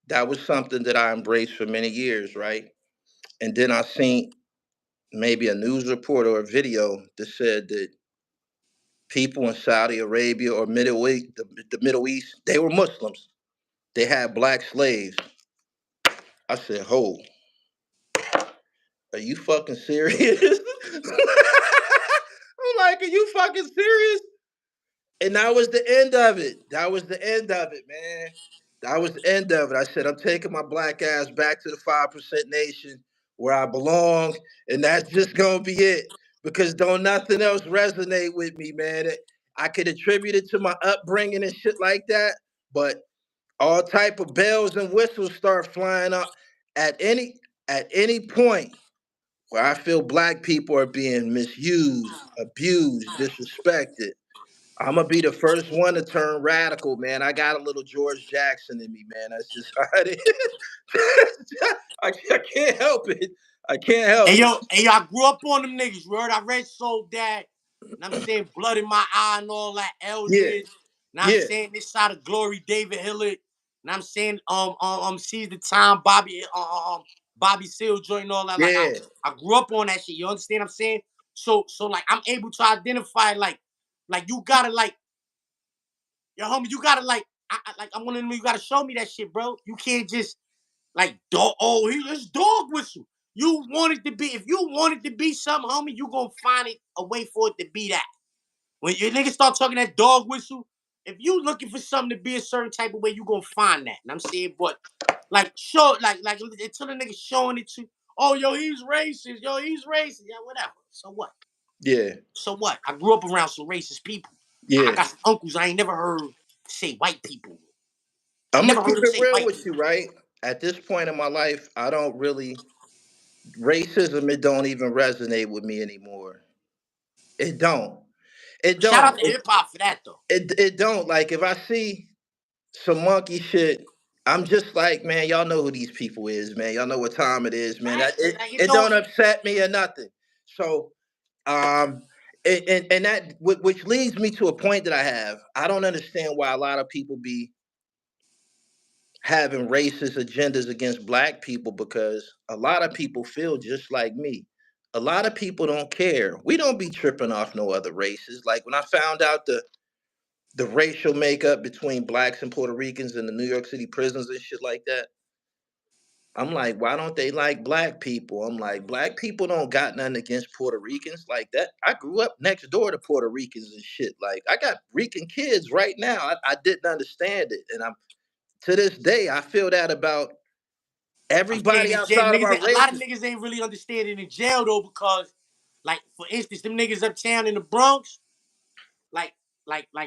S1: That was something that I embraced for many years, right? And then I seen maybe a news report or a video that said that people in Saudi Arabia or the Middle East, they were Muslims. They had black slaves. I said, "Ho, are you fucking serious?" I'm like, "Are you fucking serious?" And that was the end of it. That was the end of it, man. That was the end of it. I said, I'm taking my black ass back to the 5% nation where I belong, and that's just gonna be it. Because don't nothing else resonate with me, man. I could attribute it to my upbringing and shit like that, but all type of bells and whistles start flying up at any point where I feel black people are being misused, abused, disrespected. I'm gonna be the first one to turn radical, man. I got a little George Jackson in me, man. That's just how it is. I can't help it. I can't help it.
S2: Hey yo, I grew up on them niggas. You heard? I read Soul Dad. And I'm saying Blood in My Eye and all that.
S1: Yeah,
S2: Eldridge. And I'm
S1: yeah,
S2: saying this side of Glory, David Hillard. And I'm saying Seize the Time, Bobby Seale joint and all that. Like
S1: yeah,
S2: I grew up on that shit. You understand what I'm saying? So like I'm able to identify like you gotta like yo homie, you gotta like I'm one of them, you gotta show me that shit, bro. You can't just like dog. Oh, it's dog whistle. You want it to be. If you want it to be something, homie, you gonna find it a way for it to be that. When your niggas start talking that dog whistle, if you looking for something to be a certain type of way, you gonna find that. And I'm saying, but like show like until the nigga showing it to. Oh, yo, he's racist. Yo, he's racist. Yeah, whatever. So what?
S1: yeah,
S2: So what? I grew up around some racist people. I
S1: yeah.
S2: got some uncles I ain't never heard say white people. I
S1: I'm gonna
S2: never heard
S1: keep
S2: them
S1: it
S2: say
S1: real
S2: white
S1: with
S2: people.
S1: you, right? At this point in my life, I don't really racism. It don't even resonate with me anymore. It don't. It
S2: Shout
S1: don't.
S2: out to hip hop for that though.
S1: It don't. Like if I see some monkey shit. I'm just like, man, y'all know who these people is, man. Y'all know what time it is, man.
S2: Right? Like it
S1: It
S2: don't.
S1: don't upset me or nothing. So, um, and that which leads me to a point that I have. I don't understand why a lot of people be having racist agendas against black people because a lot of people feel just like me. A lot of people don't care. We don't be tripping off no other races. Like when I found out the racial makeup between blacks and Puerto Ricans in the New York City prisons and shit like that. I'm like, why don't they like black people? I'm like, black people don't got nothing against Puerto Ricans like that. I grew up next door to Puerto Ricans and shit. Like, I got Rican kids right now. I didn't understand it, and I'm to this day I feel that about
S2: I'm saying
S1: everybody
S2: in jail,
S1: outside of our
S2: a lot of
S1: races.
S2: niggas ain't really understanding in jail though, because, like, for instance, them niggas uptown in the Bronx, like,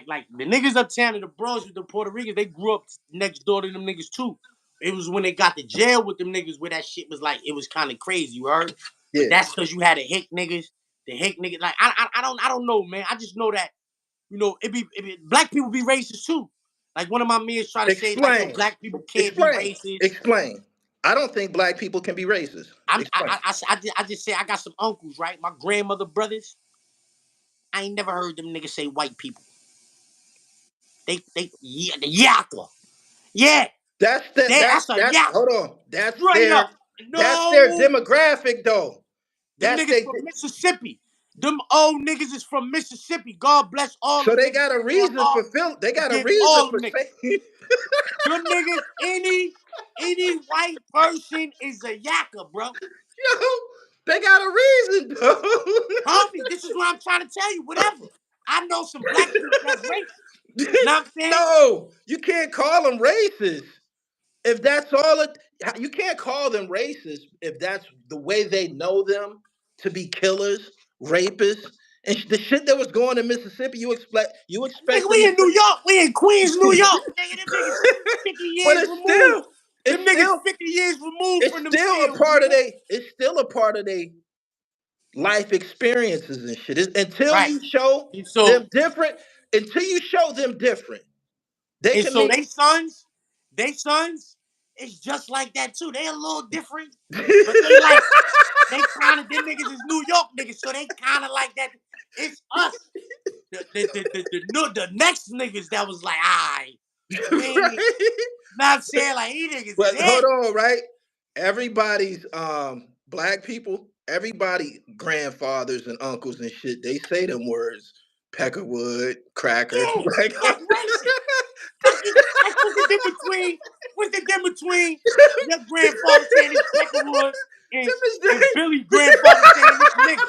S2: like the niggas uptown in the Bronx with the Puerto Ricans, they grew up next door to them niggas too. It was when they got to jail with them niggas where that shit was like, it was kind of crazy, you heard? But
S1: Yeah,
S2: that's because you had the hick niggas. Like, I don't know, man. I just know that, black people be racist too. Like one of my men try to say, like, yo,
S1: explain,
S2: black people can't be
S1: explain,
S2: racist.
S1: explain. I don't think black people can be racist. Explain.
S2: I just say I got some uncles, right? My grandmother brothers. I ain't never heard them niggas say white people. Yeah, the yakka. Yeah, that's a
S1: That's
S2: yakka.
S1: hold on.
S2: Straight up.
S1: That's their
S2: No,
S1: demographic though.
S2: them
S1: That's
S2: niggas
S1: they
S2: from Mississippi. Them old niggas is from Mississippi. God bless all
S1: so
S2: them
S1: they
S2: niggas.
S1: got a
S2: Their
S1: reason
S2: heart
S1: for they got a
S2: against
S1: reason
S2: all
S1: for
S2: them niggas.
S1: saying
S2: Them niggas, any white person is a yakka, bro.
S1: yo, they got a reason though.
S2: Homie, this is what I'm trying to tell you. Whatever. I know some black people that's racist. Know what I'm saying?
S1: No, you can't call them racist. If that's all it you can't call them racist if that's the way they know them to be killers, rapists, and the shit that was going in Mississippi. You
S2: Nigga,
S1: expect them
S2: we
S1: to
S2: in New York. We in Queens, New York. Nigga, them niggas 50
S1: but
S2: years removed.
S1: it's
S2: Them niggas
S1: still
S2: 50 years removed
S1: it's
S2: from them
S1: still a
S2: fields,
S1: part of
S2: nigga.
S1: it's still a part of they life experiences and shit. Until
S2: Right.
S1: you show
S2: And
S1: them
S2: so,
S1: different, until you show them different, they
S2: and
S1: can
S2: so
S1: make
S2: they sons, it's just like that too. They a little different, but they like, they kind of, them niggas is New York niggas, so they kind of like that. It's us. the next niggas that was like, alright,
S1: Right?
S2: not saying like he niggas is
S1: But hold
S2: it.
S1: on, right? Everybody's black people, everybody grandfathers and uncles and shit, they say them words. Peckerwood, cracker.
S2: Yeah,
S1: Like
S2: that's racist. That's what's the difference between your grandfather saying it's Peckerwood and,
S1: them is
S2: and
S1: they-
S2: Billy's grandfather saying this nigga.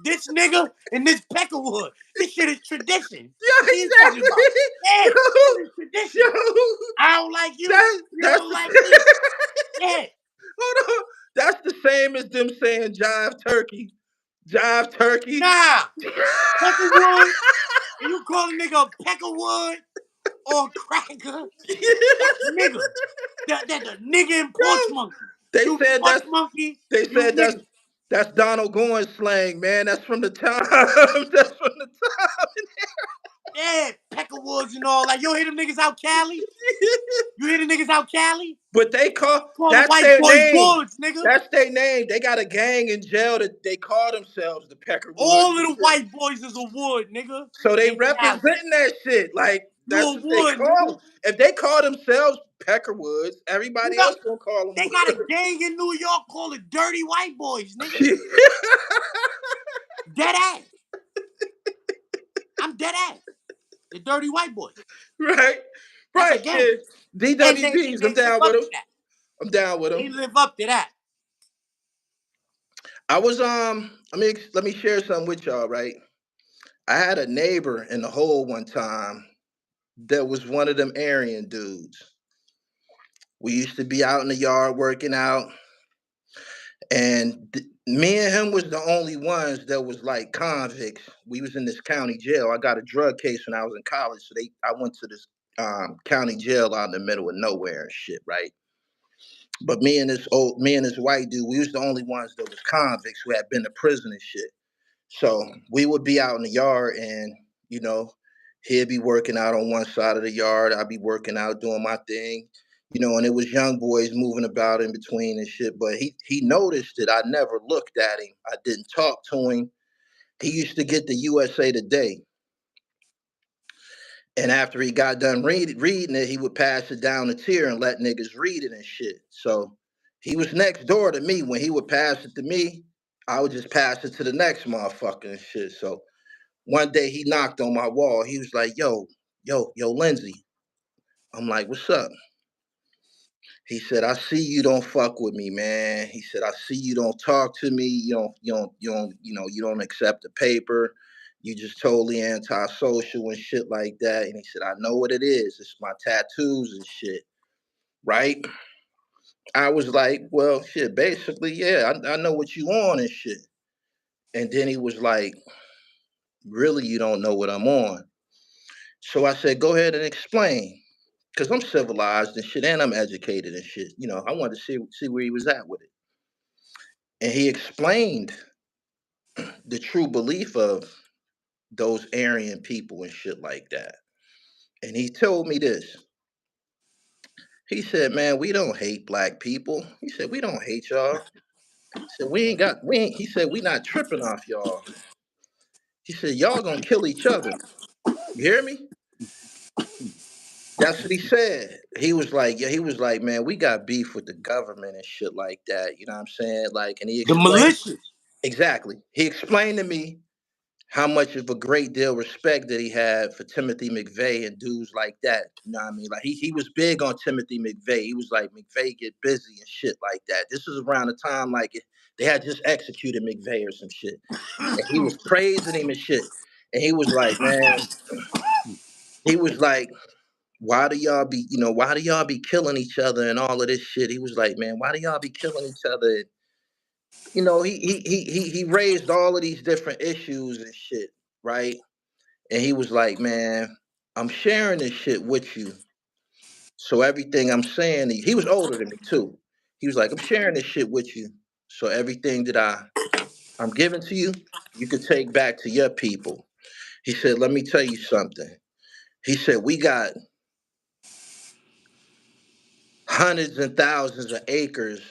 S2: This nigga and this Peckerwood. This shit is tradition.
S1: Yeah,
S2: What are you talking
S1: exactly.
S2: about? Yeah, this is
S1: Yo,
S2: tradition. I don't like you. You
S1: that's
S2: don't like
S1: the,
S2: me. Yeah.
S1: hold on. That's the same as them saying jive turkey. Jive turkey.
S2: Nah. Peckerwood. And you call a nigga a Peckerwood or a cracker. That's nigga. That the nigga in porch
S1: Yo,
S2: monkey.
S1: they
S2: You
S1: said
S2: porch
S1: that's
S2: monkey.
S1: they
S2: You
S1: said
S2: nigga.
S1: that's Donald Goins slang, man. That's from the time. That's from the
S2: Yeah, Peckerwoods and all. Like, you don't hear them niggas out Cali?
S1: time.
S2: You hear the niggas out Cali?
S1: But they call
S2: Call the
S1: that's
S2: white
S1: their
S2: boys
S1: name.
S2: woods, nigga.
S1: That's their name. They got a gang in jail that they call themselves the Peckerwoods
S2: All
S1: and
S2: of the
S1: shit.
S2: white boys is a wood, nigga.
S1: So they
S2: In Cali.
S1: representing that shit. Like
S2: You
S1: that's
S2: a
S1: what they
S2: wood,
S1: call
S2: nigga.
S1: them. If they call themselves Peckerwoods,
S2: You
S1: everybody
S2: know,
S1: else gonna call them
S2: they got a gang in New York called the Dirty White Boys, nigga.
S1: Woods.
S2: Dead ass. I'm dead ass. The Dirty White Boys.
S1: Right,
S2: That's a
S1: right,
S2: gang.
S1: shit.
S2: And they
S1: DWPs, I'm
S2: live
S1: down with
S2: up
S1: them.
S2: to that.
S1: I'm down with
S2: They
S1: them.
S2: live up to that.
S1: I was let me share something with y'all, right? I had a neighbor in the hole one time that was one of them Aryan dudes. We used to be out in the yard working out, and me and him was the only ones that was like convicts. We was in this county jail. I got a drug case when I was in college, so I went to this county jail out in the middle of nowhere and shit, right? But me and this white dude, we was the only ones that was convicts who had been to prison and shit. So we would be out in the yard, and you know, he'd be working out on one side of the yard. I'd be working out doing my thing, and it was young boys moving about in between and shit. But he noticed that I never looked at him. I didn't talk to him. He used to get the USA Today, and after he got done reading it, he would pass it down the tier and let niggas read it and shit. So he was next door to me. When he would pass it to me, I would just pass it to the next motherfucker and shit. So one day he knocked on my wall. He was like, yo, Lindsay. I'm like, what's up? He said, I see you don't fuck with me, man. He said, I see you don't talk to me. You don't accept the paper. You just totally antisocial and shit like that. And he said, I know what it is. It's my tattoos and shit. Right? I was like, well, shit, basically, yeah, I know what you on and shit. And then he was like, really, you don't know what I'm on. So I said, go ahead and explain. Because I'm civilized and shit, and I'm educated and shit. I wanted to see where he was at with it. And he explained the true belief of those Aryan people and shit like that. And he told me this. He said, man, we don't hate black people. He said, we don't hate y'all. He said, he said, we not tripping off y'all. He said, y'all gonna kill each other. You hear me? That's what he said. He was like, yeah, he was like, man, we got beef with the government and shit like that. You know what I'm saying? Like, and he
S2: The
S1: explained
S2: malicious.
S1: exactly. He explained to me how much of a great deal of respect that he had for Timothy McVeigh and dudes like that. You know what I mean? Like he was big on Timothy McVeigh. He was like, McVeigh get busy and shit like that. This was around the time like they had just executed McVeigh or some shit. And he was praising him and shit. And he was like, man, he was like, why do y'all be killing each other and all of this shit? He was like, man, why do y'all be killing each other? He raised all of these different issues and shit, right? And he was like, man, I'm sharing this shit with you. So everything I'm saying, he was older than me too. He was like, I'm sharing this shit with you. So everything that I'm giving to you, you could take back to your people. He said, let me tell you something. He said, we got hundreds and thousands of acres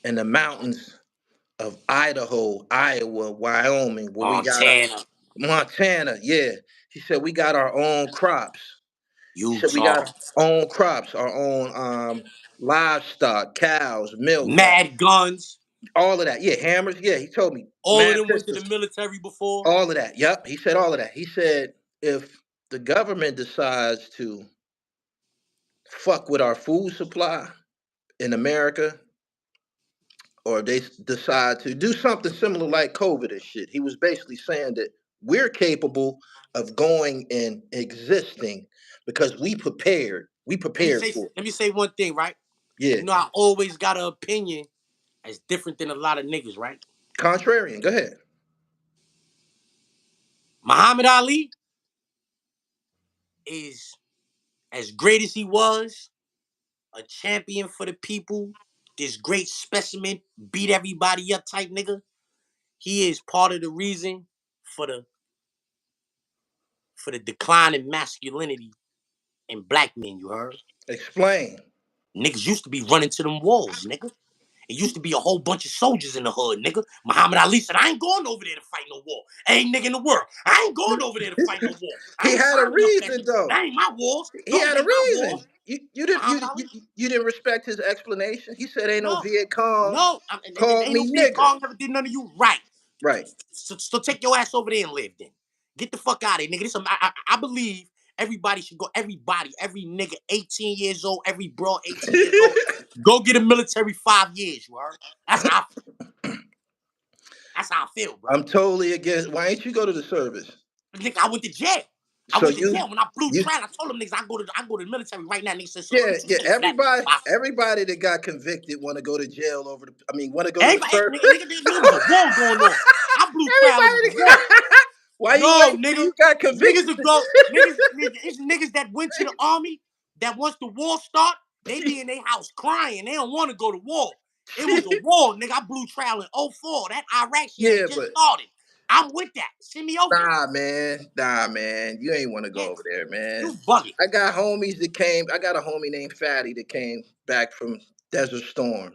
S1: in the mountains of Idaho, Iowa, Wyoming, where we got
S2: Montana.
S1: Montana, yeah. He said we got our own crops. He said we got
S2: Utah.
S1: our own crops, our own livestock, cows, milk, like
S2: Mad guns.
S1: all of that. Yeah, hammers. Yeah, he told me
S2: All of
S1: mad
S2: them went to the
S1: pistols,
S2: military before.
S1: all of that. Yep, he said all of that. He said if the government decides to fuck with our food supply in America, or they decide to do something similar like COVID and shit. He was basically saying that we're capable of going and existing because we prepared. We
S2: Let me
S1: prepared
S2: say
S1: for it.
S2: let me say one thing, right?
S1: Yeah.
S2: You know, I always got an opinion that's different than a lot of niggas, right?
S1: Contrarian. Go ahead.
S2: Muhammad Ali is as great as he was, a champion for the people, this great specimen, beat everybody up type nigga. He is part of the reason for the decline in masculinity in black men, you heard?
S1: Explain.
S2: Niggas used to be running to them walls, nigga. It used to be a whole bunch of soldiers in the hood, nigga. Muhammad Ali said, I ain't going over there to fight no war. Ain't nigga in the world. I ain't going over there to fight no war. I
S1: He
S2: ain't
S1: had a
S2: signing up for that
S1: reason
S2: shit.
S1: though.
S2: That ain't my wars.
S1: He
S2: Those
S1: had a
S2: ain't my wars.
S1: reason. You didn't
S2: Muhammad Ali?
S1: you didn't respect his explanation. He said ain't no
S2: No.
S1: Viet Cong
S2: No.
S1: called
S2: Ain't no
S1: me
S2: Viet
S1: nigga.
S2: Cong never did none of you right.
S1: Right.
S2: So take your ass over there and live then. Get the fuck out of here, nigga. I believe everybody should go. Everybody, every nigga 18 years old, every bro 18 years old, go get a military 5 years, you heard? That's how I feel, bro.
S1: I'm totally against. Why ain't you go to the service?
S2: Nigga, I went to jail. I
S1: So
S2: went to jail when I blew
S1: you
S2: trial. I told them niggas I go to the military right now. Niggas said, so let me
S1: yeah,
S2: see
S1: yeah.
S2: you for that.
S1: Everybody that got convicted want to go to jail over the. I mean, want to go to the
S2: Everybody,
S1: service.
S2: nigga, was a war going on. I blew trial. It was a
S1: Everybody.
S2: war.
S1: Why you
S2: No,
S1: wait till
S2: nigga.
S1: you got
S2: Niggas
S1: convicted?
S2: will go. It's niggas that went to the army that once the war start, they be in their house crying. They don't want to go to war. It was a war, nigga. I blew trial in '04. That Iraq shit
S1: Yeah,
S2: had just
S1: but
S2: started. I'm with that. Send me over there.
S1: nah, man. You ain't want to go
S2: Yeah,
S1: over there, man.
S2: you bugging.
S1: I got homies that came. I got a homie named Fatty that came back from Desert Storm.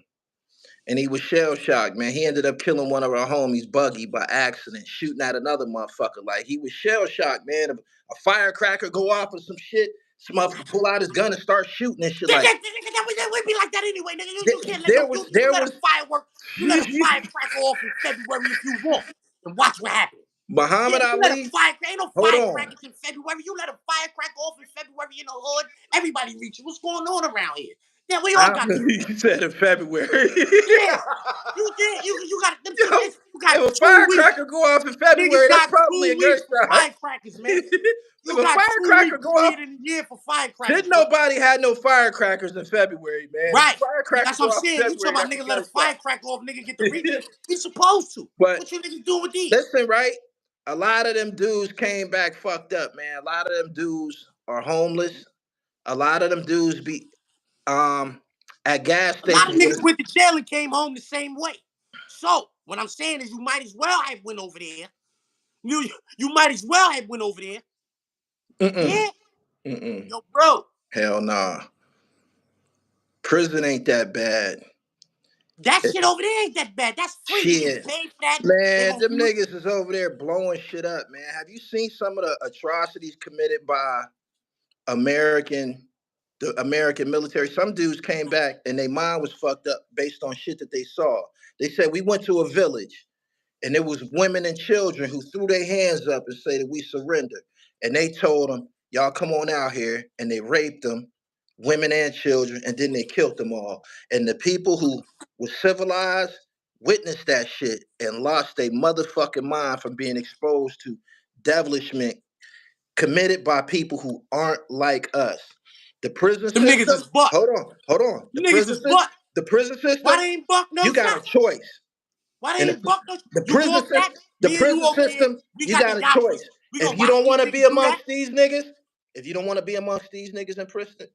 S1: And he was shell shocked, man. He ended up killing one of our homies, Buggy, by accident, shooting at another motherfucker. Like he was shell shocked, man. A firecracker go off or some shit, some motherfucker pull out his gun and start shooting and shit. Like
S2: That would be like that anyway, nigga. You can't let
S1: there
S2: them.
S1: was
S2: You
S1: there
S2: let a
S1: was
S2: firework. You let a firecracker off in February if you want, and watch what happens. Yeah,
S1: Muhammad
S2: you let a
S1: Ali.
S2: firecracker. Ain't no
S1: Hold on.
S2: firecrackers in February. You let a firecracker off in February in the hood. Everybody reach you. What's going on around here? Yeah, we all
S1: I
S2: got them.
S1: you said in February.
S2: Yeah, you did. You got them.
S1: Yo,
S2: You got
S1: if a
S2: 2 weeks.
S1: firecracker go off in
S2: Niggas
S1: February, that's
S2: got
S1: probably a
S2: 2 weeks
S1: good
S2: for
S1: shot.
S2: firecrackers, man.
S1: If
S2: You
S1: a
S2: got 2 weeks
S1: firecracker go off,
S2: cleared in the year for firecrackers,
S1: didn't
S2: bro.
S1: nobody had no firecrackers in February, man. If a
S2: Right.
S1: firecracker
S2: That's
S1: go
S2: what I'm
S1: off in
S2: saying. You talking
S1: February,
S2: about
S1: that's a
S2: nigga let a
S1: good shot.
S2: firecracker off, nigga get the reach. He's supposed to.
S1: But
S2: What you niggas doing with these?
S1: listen, right? A lot of them dudes came back fucked up, man. A lot of them dudes are homeless. A lot of them dudes be um at gas
S2: A lot of
S1: stations
S2: niggas
S1: with
S2: went to jail and came home the same way. So what I'm saying is you might as well have went over there. You might as well have went over there.
S1: mm-mm,
S2: Yeah.
S1: mm-mm.
S2: Yo, bro.
S1: Hell nah. Prison ain't that bad.
S2: That shit over there ain't that bad. That's free. You get
S1: Shit.
S2: paid for that. They
S1: Man,
S2: gonna
S1: them
S2: you
S1: niggas is over there blowing shit up, man. Have you seen some of the atrocities committed by American the American military? Some dudes came back and their mind was fucked up based on shit that they saw. They said we went to a village and there was women and children who threw their hands up and said that we surrender. And they told them, y'all come on out here, and they raped them, women and children, and then they killed them all. And the people who were civilized witnessed that shit and lost their motherfucking mind from being exposed to devilishment committed by people who aren't like us. The prison
S2: them niggas
S1: system,
S2: is buck.
S1: hold on.
S2: Them niggas is buck.
S1: The prison
S2: Why
S1: system,
S2: they ain't buck no
S1: you got a
S2: shots?
S1: choice.
S2: Why they
S1: And
S2: ain't buck no shots?
S1: the
S2: You
S1: prison
S2: off that?
S1: system, the
S2: Me and you
S1: prison
S2: over there.
S1: system,
S2: We
S1: you
S2: got
S1: got
S2: the
S1: a
S2: doctors.
S1: choice.
S2: We
S1: If
S2: gonna
S1: you
S2: watch
S1: don't
S2: these
S1: want to
S2: niggas
S1: be
S2: do that?
S1: amongst these niggas, if you don't want to be amongst these niggas in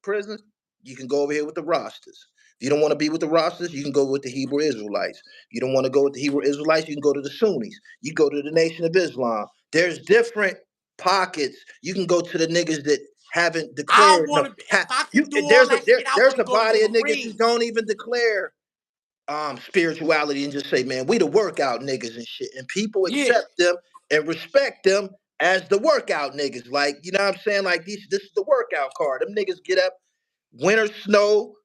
S1: prisons, you can go over here with the rosters. If you don't want to be with the rosters, you can go with the Hebrew Israelites. If you don't want to go with the Hebrew Israelites, you can go to the Sunnis. You go to the Nation of Islam. There's different pockets. You can go to the niggas that haven't
S2: I
S1: declared no.
S2: wanna be, if I
S1: You
S2: could do all
S1: there's a
S2: that shit, I
S1: there's
S2: wanna
S1: a
S2: go to the
S1: body of niggas who
S2: Marines.
S1: don't even declare spirituality and just say, man, we the workout niggas and shit. And people
S2: Yeah.
S1: accept them and respect them as the workout niggas. Like, you know what I'm saying? Like this is the workout card. Them niggas get up, winter, snow,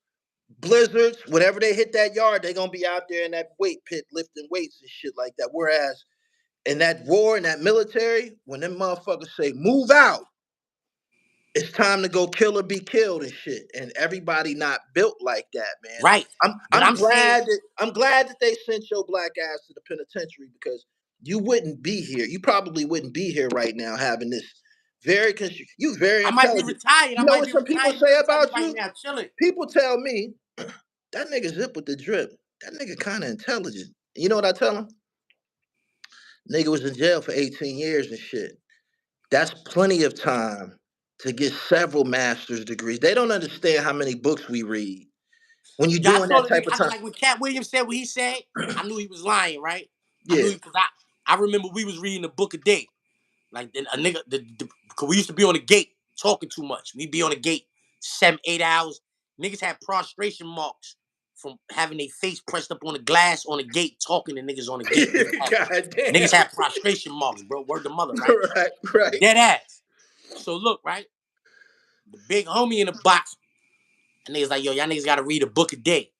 S1: blizzards, whenever they hit that yard, they gonna be out there in that weight pit lifting weights and shit like that. Whereas in that war, in that military, when them motherfuckers say move out, it's time to go kill or be killed and shit. And everybody not built like that, man.
S2: Right.
S1: I'm
S2: But
S1: I'm
S2: I'm saying,
S1: glad that I'm glad that they sent your black ass to the penitentiary because you wouldn't be here. You probably wouldn't be here right now having this you very
S2: I might be
S1: intelligent.
S2: retired.
S1: You
S2: I
S1: know
S2: might
S1: what
S2: be
S1: some people
S2: retired. You
S1: say
S2: ain't tell me
S1: about
S2: right
S1: you?
S2: now, chilling.
S1: People tell me that nigga Zip with the drip. That nigga kind of intelligent. You know what I tell him? Nigga was in jail for 18 years and shit. That's plenty of time to get several master's degrees. They don't understand how many books we read when you're
S2: Yeah, I
S1: doing
S2: saw
S1: that
S2: the
S1: type
S2: nigga.
S1: of time.
S2: Like when Cat Williams said what he said, I knew he was lying, right? I
S1: Yeah.
S2: knew because I remember we was reading the book a day. Like then a nigga, cause we used to be on the gate talking too much. We'd be on the gate 7, 8 hours. Niggas had prostration marks from having their face pressed up on the glass on the gate, talking to niggas on the gate.
S1: God
S2: Niggas
S1: damn.
S2: had prostration marks, bro. Word to mother, right?
S1: Right, right.
S2: Dead ass. So look, right? The big homie in the box, and niggas like, yo, y'all niggas gotta read a book a day.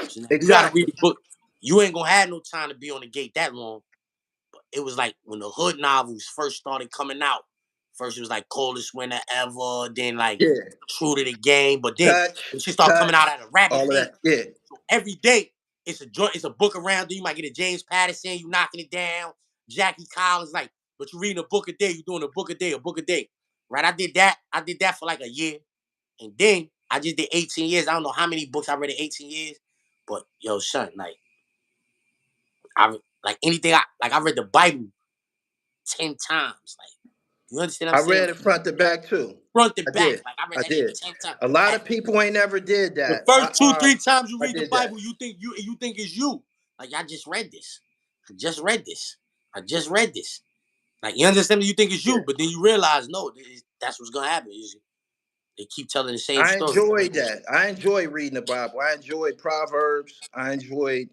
S2: So now you gotta read
S1: Exactly.
S2: the book. You ain't gonna have no time to be on the gate that long. But it was like when the hood novels first started coming out. First it was like Coldest Winter Ever, then like
S1: Yeah.
S2: True to the Game. But then
S1: Touch,
S2: it should start coming
S1: touch,
S2: out at a rapid
S1: all of
S2: pace.
S1: that. Yeah.
S2: So every day it's a book around. You might get a James Patterson, you knocking it down. Jackie Collins, like, but you reading a book a day, you doing a book a day, a book a day. Right? I did that. I did that for like a year. And then I just did 18 years. I don't know how many books I read in 18 years. But yo, son, like anything I read the Bible 10 times. Like, you understand what
S1: I
S2: I'm saying?
S1: read it front to back too.
S2: Front to
S1: I
S2: back.
S1: did.
S2: Like I read
S1: I
S2: that shit
S1: did.
S2: 10 times.
S1: A lot of people ain't never did
S2: The
S1: that.
S2: first two, three times you
S1: I
S2: read the
S1: did that.
S2: Bible, you think it's you. Like I just read this. I just read this. I just read this. Like you understand you think it's
S1: Yeah.
S2: you, but then you realize no, that's what's gonna happen. They keep telling the same
S1: I
S2: story.
S1: enjoyed that. I enjoyed reading the Bible. I enjoyed Proverbs. I enjoyed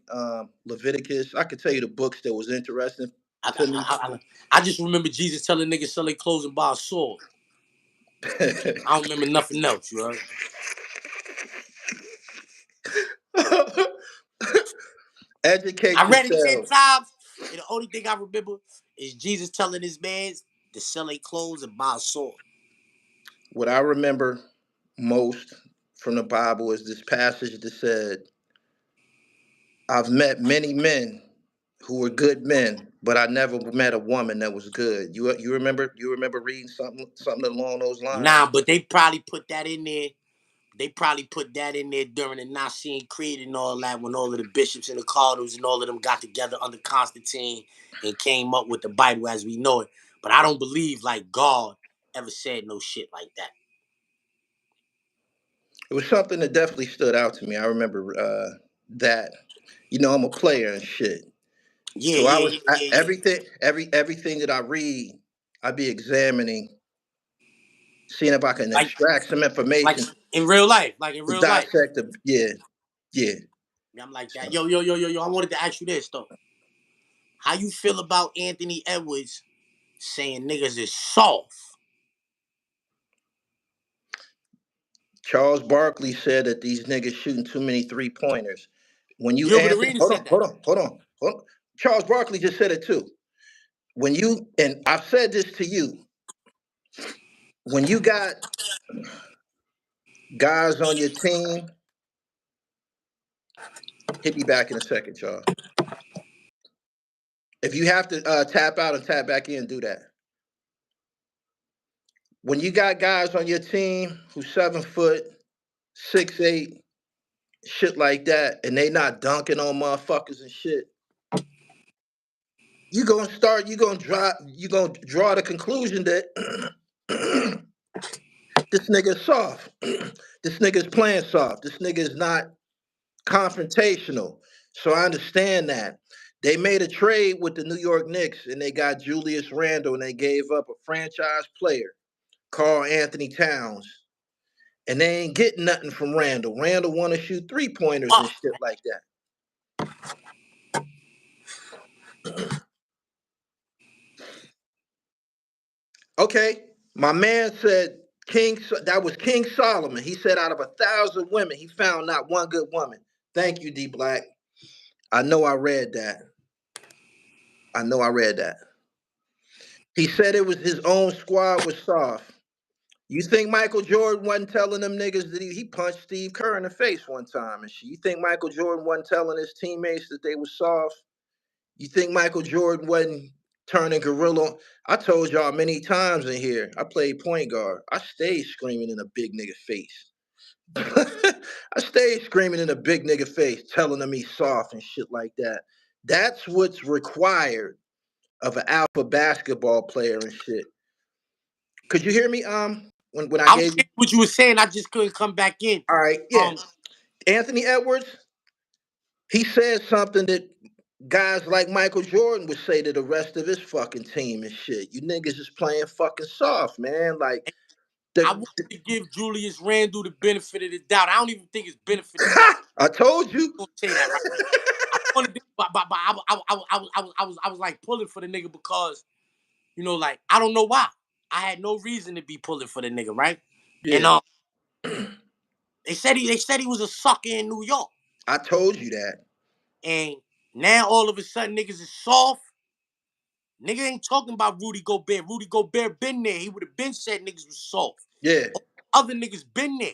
S1: Leviticus. I could tell you the books that was interesting
S2: I,
S1: to me.
S2: I, I, I just remember Jesus telling niggas sell their clothes and buy a sword. I don't remember nothing else, you heard?
S1: Educate
S2: I read it 10
S1: yourself.
S2: times, and the only thing I remember is Jesus telling his mans to sell their clothes and buy a sword.
S1: What I remember most from the Bible is this passage that said, I've met many men who were good men, but I never met a woman that was good. You remember reading something along those lines?
S2: Nah, but they probably put that in there. They probably put that in there during the Nicene Creed and all that, when all of the bishops and the cardinals and all of them got together under Constantine and came up with the Bible as we know it. But I don't believe like God ever said no shit like that.
S1: It was something that definitely stood out to me. I remember that. I'm a player and shit.
S2: Yeah,
S1: So
S2: yeah, yeah, yeah, yeah.
S1: everything that I read, I be examining, seeing if I can
S2: Like,
S1: extract some
S2: like
S1: information
S2: in real life, like in
S1: to
S2: real life.
S1: dissect the. Yeah, yeah.
S2: I'm like that.
S1: So,
S2: Yo. I wanted to ask you this though. How you feel about Anthony Edwards saying niggas is soft?
S1: Charles Barkley said that these niggas shooting too many 3 pointers. When you
S2: Gilbert
S1: answer,
S2: Arenas
S1: hold
S2: said
S1: on,
S2: that.
S1: hold on, hold on, hold on. Charles Barkley just said it too. When you and I've said this to you, when you got guys on your team, hit me back in a second, y'all. If you have to tap out and tap back in, do that. When you got guys on your team who's 7 foot, 6'8", shit like that, and they not dunking on motherfuckers and shit, you gonna draw the conclusion that this nigga is soft. This nigga is playing soft. This nigga is not confrontational. So I understand that. They made a trade with the New York Knicks and they got Julius Randle and they gave up a franchise player, Carl Anthony Towns. And they ain't getting nothing from Randall. Randall want to shoot 3 pointers and
S2: Oh,
S1: shit like that. Okay, my man said that was King Solomon. He said out of 1,000 women, he found not one good woman. Thank you, D Black. I know I read that. I know I read that. He said it was his own squad was soft. You think Michael Jordan wasn't telling them niggas that he punched Steve Kerr in the face one time and shit? You think Michael Jordan wasn't telling his teammates that they were soft? You think Michael Jordan wasn't turning gorilla? I told y'all many times in here, I played point guard. I stayed screaming in a big nigga face. I stayed screaming in a big nigga face, telling him he's soft and shit like that. That's what's required of an alpha basketball player and shit. Could you hear me? When I
S2: I was
S1: gave you,
S2: hearing what you were saying. I just couldn't come back in.
S1: all right, yeah.
S2: Um,
S1: Anthony Edwards, he said something that guys like Michael Jordan would say to the rest of his fucking team and shit. You niggas is playing fucking soft, man. Like
S2: I
S1: the,
S2: want to give Julius Randle the benefit of the doubt. I don't even think it's benefit of the doubt.
S1: I told you.
S2: I'm gonna say that right. I wanted, but I was like pulling for the nigga because like I don't know why. I had no reason to be pulling for the nigga, right? And
S1: Yeah,
S2: they said he was a sucker in New York,
S1: I told you that.
S2: and now all of a sudden niggas is soft. Nigga ain't talking about Rudy Gobert. Rudy Gobert been there. He would have been said niggas was soft.
S1: Yeah,
S2: Other niggas been there.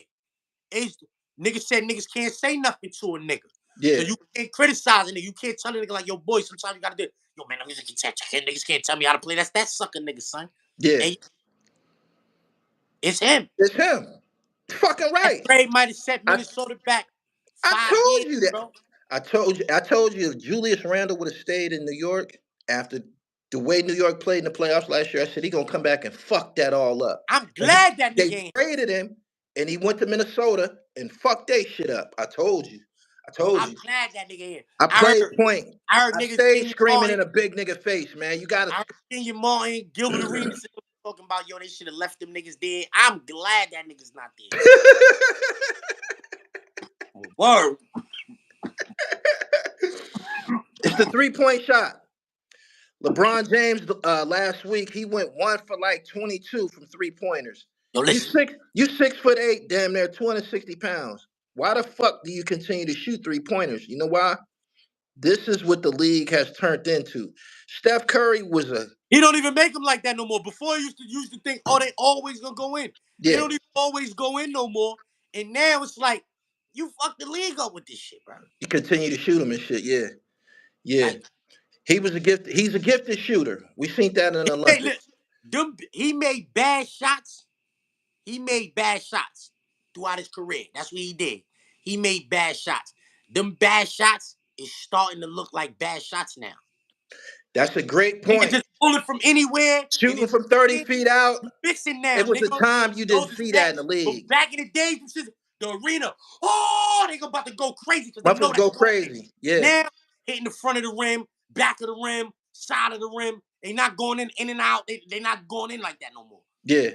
S2: It's, niggas said niggas can't say nothing to a nigga. So
S1: yeah,
S2: you can't criticize a nigga. You can't tell a nigga like, yo, boy, sometimes you gotta do, yo, man, niggas can't tell me how to play. That's that sucker nigga, son.
S1: yeah.
S2: And it's him.
S1: It's him. Fucking
S2: That
S1: right.
S2: trade might have set
S1: I
S2: Minnesota back
S1: I
S2: 5 years,
S1: told you that.
S2: bro.
S1: I told you if Julius Randle would have stayed in New York after the way New York played in the playoffs last year, I said he gonna come back and fuck that all up.
S2: I'm
S1: And
S2: glad that nigga
S1: they
S2: ain't.
S1: traded him and he went to Minnesota and fucked that shit up. I told you. I told
S2: I'm
S1: you.
S2: glad that nigga ain't.
S1: I
S2: I
S1: played
S2: heard
S1: point.
S2: I heard
S1: I
S2: niggas
S1: stayed
S2: Kenyon
S1: screaming
S2: Martin.
S1: in a big nigga face, man. You gotta
S2: I heard Kenyon Martin, Gilbert Arenas talking about, yo, they should have left them niggas dead. I'm glad that nigga's not there. Word.
S1: It's the 3-point shot. LeBron James last week he went 1 for like 22 from 3 pointers.
S2: Yo,
S1: You
S2: listen.
S1: six you 6'8", damn near 260 pounds. Why the fuck do you continue to shoot 3 pointers? You know why? This is what the league has turned into. Steph Curry was a
S2: He don't even make them like that no more. Before he used to think, oh, they always gonna go in. They
S1: yeah.
S2: don't even always go in no more. And now it's like, you fucked the league up with this shit, bro.
S1: You continue to shoot him and shit. Yeah, yeah.
S2: Like,
S1: He was a gift. He's a gifted shooter. We seen that in the
S2: hey, look,
S1: Olympics.
S2: he made bad shots. He made bad shots throughout his career. That's what he did. He made bad shots. Them bad shots is starting to look like bad shots now.
S1: That's a great
S2: Nigga
S1: point.
S2: just pulling from anywhere and
S1: Shooting
S2: it's
S1: from 30 feet out.
S2: mixing now,
S1: It was a
S2: nigga.
S1: time you didn't
S2: Those is
S1: see that
S2: bad.
S1: in the
S2: But
S1: league.
S2: back in the days, the arena, oh, they about to go crazy because they know
S1: Motherfuckers
S2: that's
S1: go
S2: going in.
S1: crazy. Yeah,
S2: Now, hitting the front of the rim, back of the rim, side of the rim. They not going in and out. They not going in like that no more.
S1: yeah.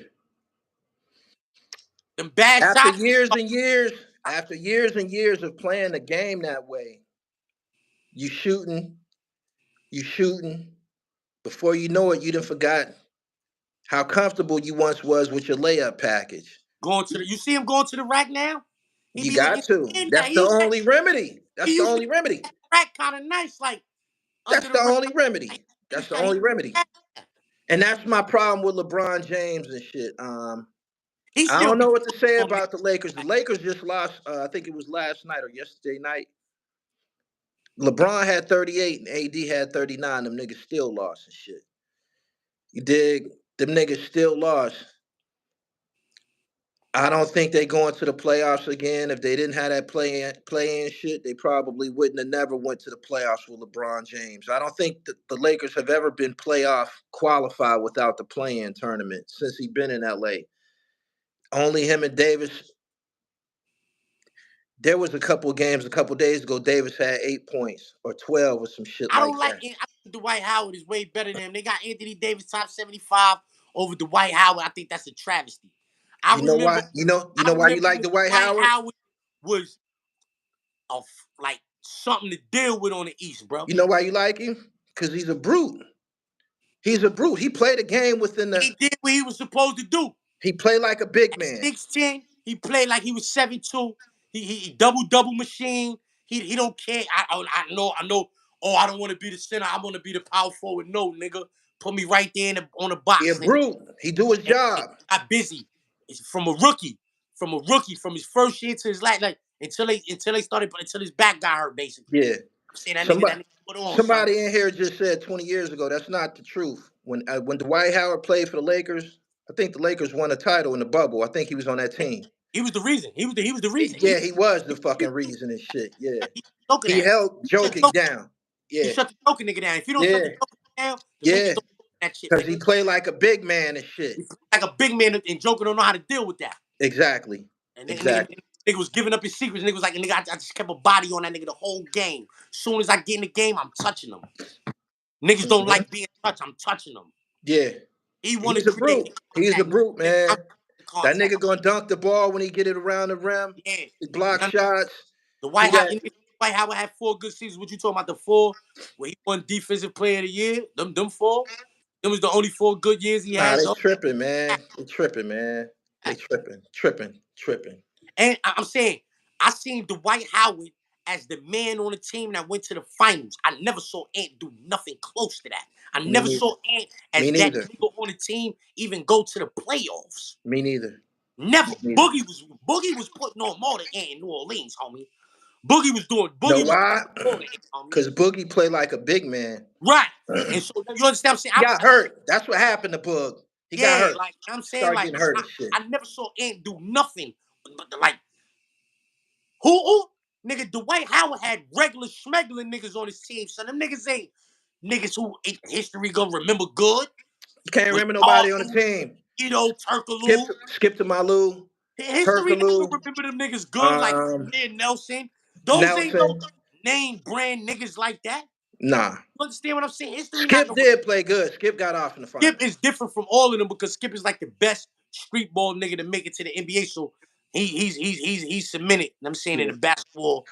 S2: Them bad
S1: After
S2: shots.
S1: years and years, after years and years of playing the game that way, you shooting, you shooting. Before you know it, you done forgot how comfortable you once was with your layup package.
S2: You see him going to the rack now? He
S1: You
S2: be looking
S1: got to.
S2: in that.
S1: That's the only remedy.
S2: He
S1: That's the
S2: used to
S1: only remedy.
S2: rack kind of nice, like
S1: That's
S2: under the
S1: the
S2: rim.
S1: only remedy. That's the only remedy. And that's my problem with LeBron James and shit.
S2: He
S1: I
S2: still
S1: don't
S2: be
S1: know what to say
S2: on me.
S1: about the Lakers. The Lakers just lost. I think it was last night or yesterday night. LeBron had 38 and AD had 39. Them niggas still lost and shit. You dig? Them niggas still lost. I don't think they going to the playoffs again. If they didn't have that play in shit, they probably wouldn't have never went to the playoffs with LeBron James. I don't think that the Lakers have ever been playoff qualified without the play-in tournament since he been in LA. Only him and Davis. There was a couple of games a couple of days ago. Davis had 8 points or 12 or some shit
S2: I
S1: like
S2: don't like
S1: that.
S2: it. I think Dwight Howard is way better than him. They got Anthony Davis top 75 over Dwight Howard. I think that's a travesty. I
S1: You know
S2: remember
S1: why? You know
S2: I
S1: why you
S2: remember
S1: like
S2: when
S1: Dwight
S2: Dwight
S1: Howard?
S2: Howard was like something to deal with on the East, bro.
S1: You know why you like him? Because he's a brute. He's a brute. He played a game within the.
S2: He did what he was supposed to do.
S1: He played like a big
S2: At
S1: man.
S2: 6'10", he played like he was 7'2". He double machine. He don't care. I know. Oh, I don't want to be the center. I want to be the power forward. No, nigga, put me right there on the
S1: He a
S2: box, nigga.
S1: brute. He do his
S2: And
S1: job.
S2: got busy. It's from a rookie, from his first year to his last, like until his back got hurt, basically.
S1: Yeah.
S2: I'm saying that
S1: Somebody,
S2: nigga put on, son.
S1: somebody in here just said 20 years ago. That's not the truth. When Dwight Howard played for the Lakers, I think the Lakers won a title in the bubble. I think he was on that team.
S2: He was the reason. He was the reason.
S1: Yeah, he was the fucking reason and shit. Yeah,
S2: He choking
S1: he
S2: at him.
S1: held joking down.
S2: He
S1: Yeah,
S2: shut the choking nigga down. If you don't shut
S1: yeah,
S2: the choking down, the
S1: yeah.
S2: Lakers don't do that shit,
S1: Because he
S2: nigga.
S1: played like a big man and shit.
S2: He play like a big man, and Joker don't know how to deal with that.
S1: Exactly.
S2: And
S1: Exactly.
S2: nigga was giving up his secrets. Nigga was like, nigga, I just kept a body on that nigga the whole game. Soon as I get in the game, I'm touching him. Niggas don't like being touched. I'm touching them.
S1: Yeah.
S2: He want to
S1: He's a
S2: create
S1: brute.
S2: the
S1: He's a
S2: contact.
S1: brute, man. That
S2: Contact.
S1: nigga gonna dunk the ball when he get it around the rim.
S2: Yeah.
S1: He block shots.
S2: The
S1: He got
S2: White Howard had 4 good seasons. What you talking about? The 4 where he won Defensive Player of the Year. Them 4. Them was the only 4 good years he
S1: nah.
S2: had.
S1: They
S2: Though.
S1: tripping, man. They tripping, man. They tripping.
S2: And I'm saying, I seen Dwight Howard as the man on the team that went to the finals. I never saw Ant do nothing close to that. I
S1: Me
S2: never
S1: neither.
S2: saw Ant
S1: Me
S2: as that
S1: neither.
S2: nigga on the team even go to the playoffs.
S1: Me neither.
S2: Never.
S1: Me neither.
S2: Boogie was putting on more than Ant in New Orleans, homie. Boogie was
S1: Know
S2: putting
S1: why?
S2: more than Ant, homie.
S1: Because Boogie played like a big man.
S2: Right. And so you understand what I'm saying?
S1: He got hurt. That's what happened to Boog. He got
S2: Yeah,
S1: hurt.
S2: like I'm saying,
S1: Started
S2: like
S1: getting hurt and shit.
S2: I never saw Ant do nothing. But like who? Nigga, Dwight Howard had regular schmegular niggas on his team. So them niggas ain't niggas who history gonna remember good.
S1: You can't
S2: Was
S1: remember nobody on the team.
S2: Turkaloo.
S1: Skip to Malou.
S2: History ain't
S1: Turkaloo.
S2: gonna remember them niggas good like Nelson. Those ain't no
S1: Nelson.
S2: name brand niggas like that.
S1: Nah.
S2: You understand what I'm saying? History not
S1: Skip
S2: gonna.
S1: did play good. Skip got off in the finals.
S2: Skip is different from all of them because Skip is like the best street ball nigga to make it to the NBA. So he's cemented. I'm saying in the basketball.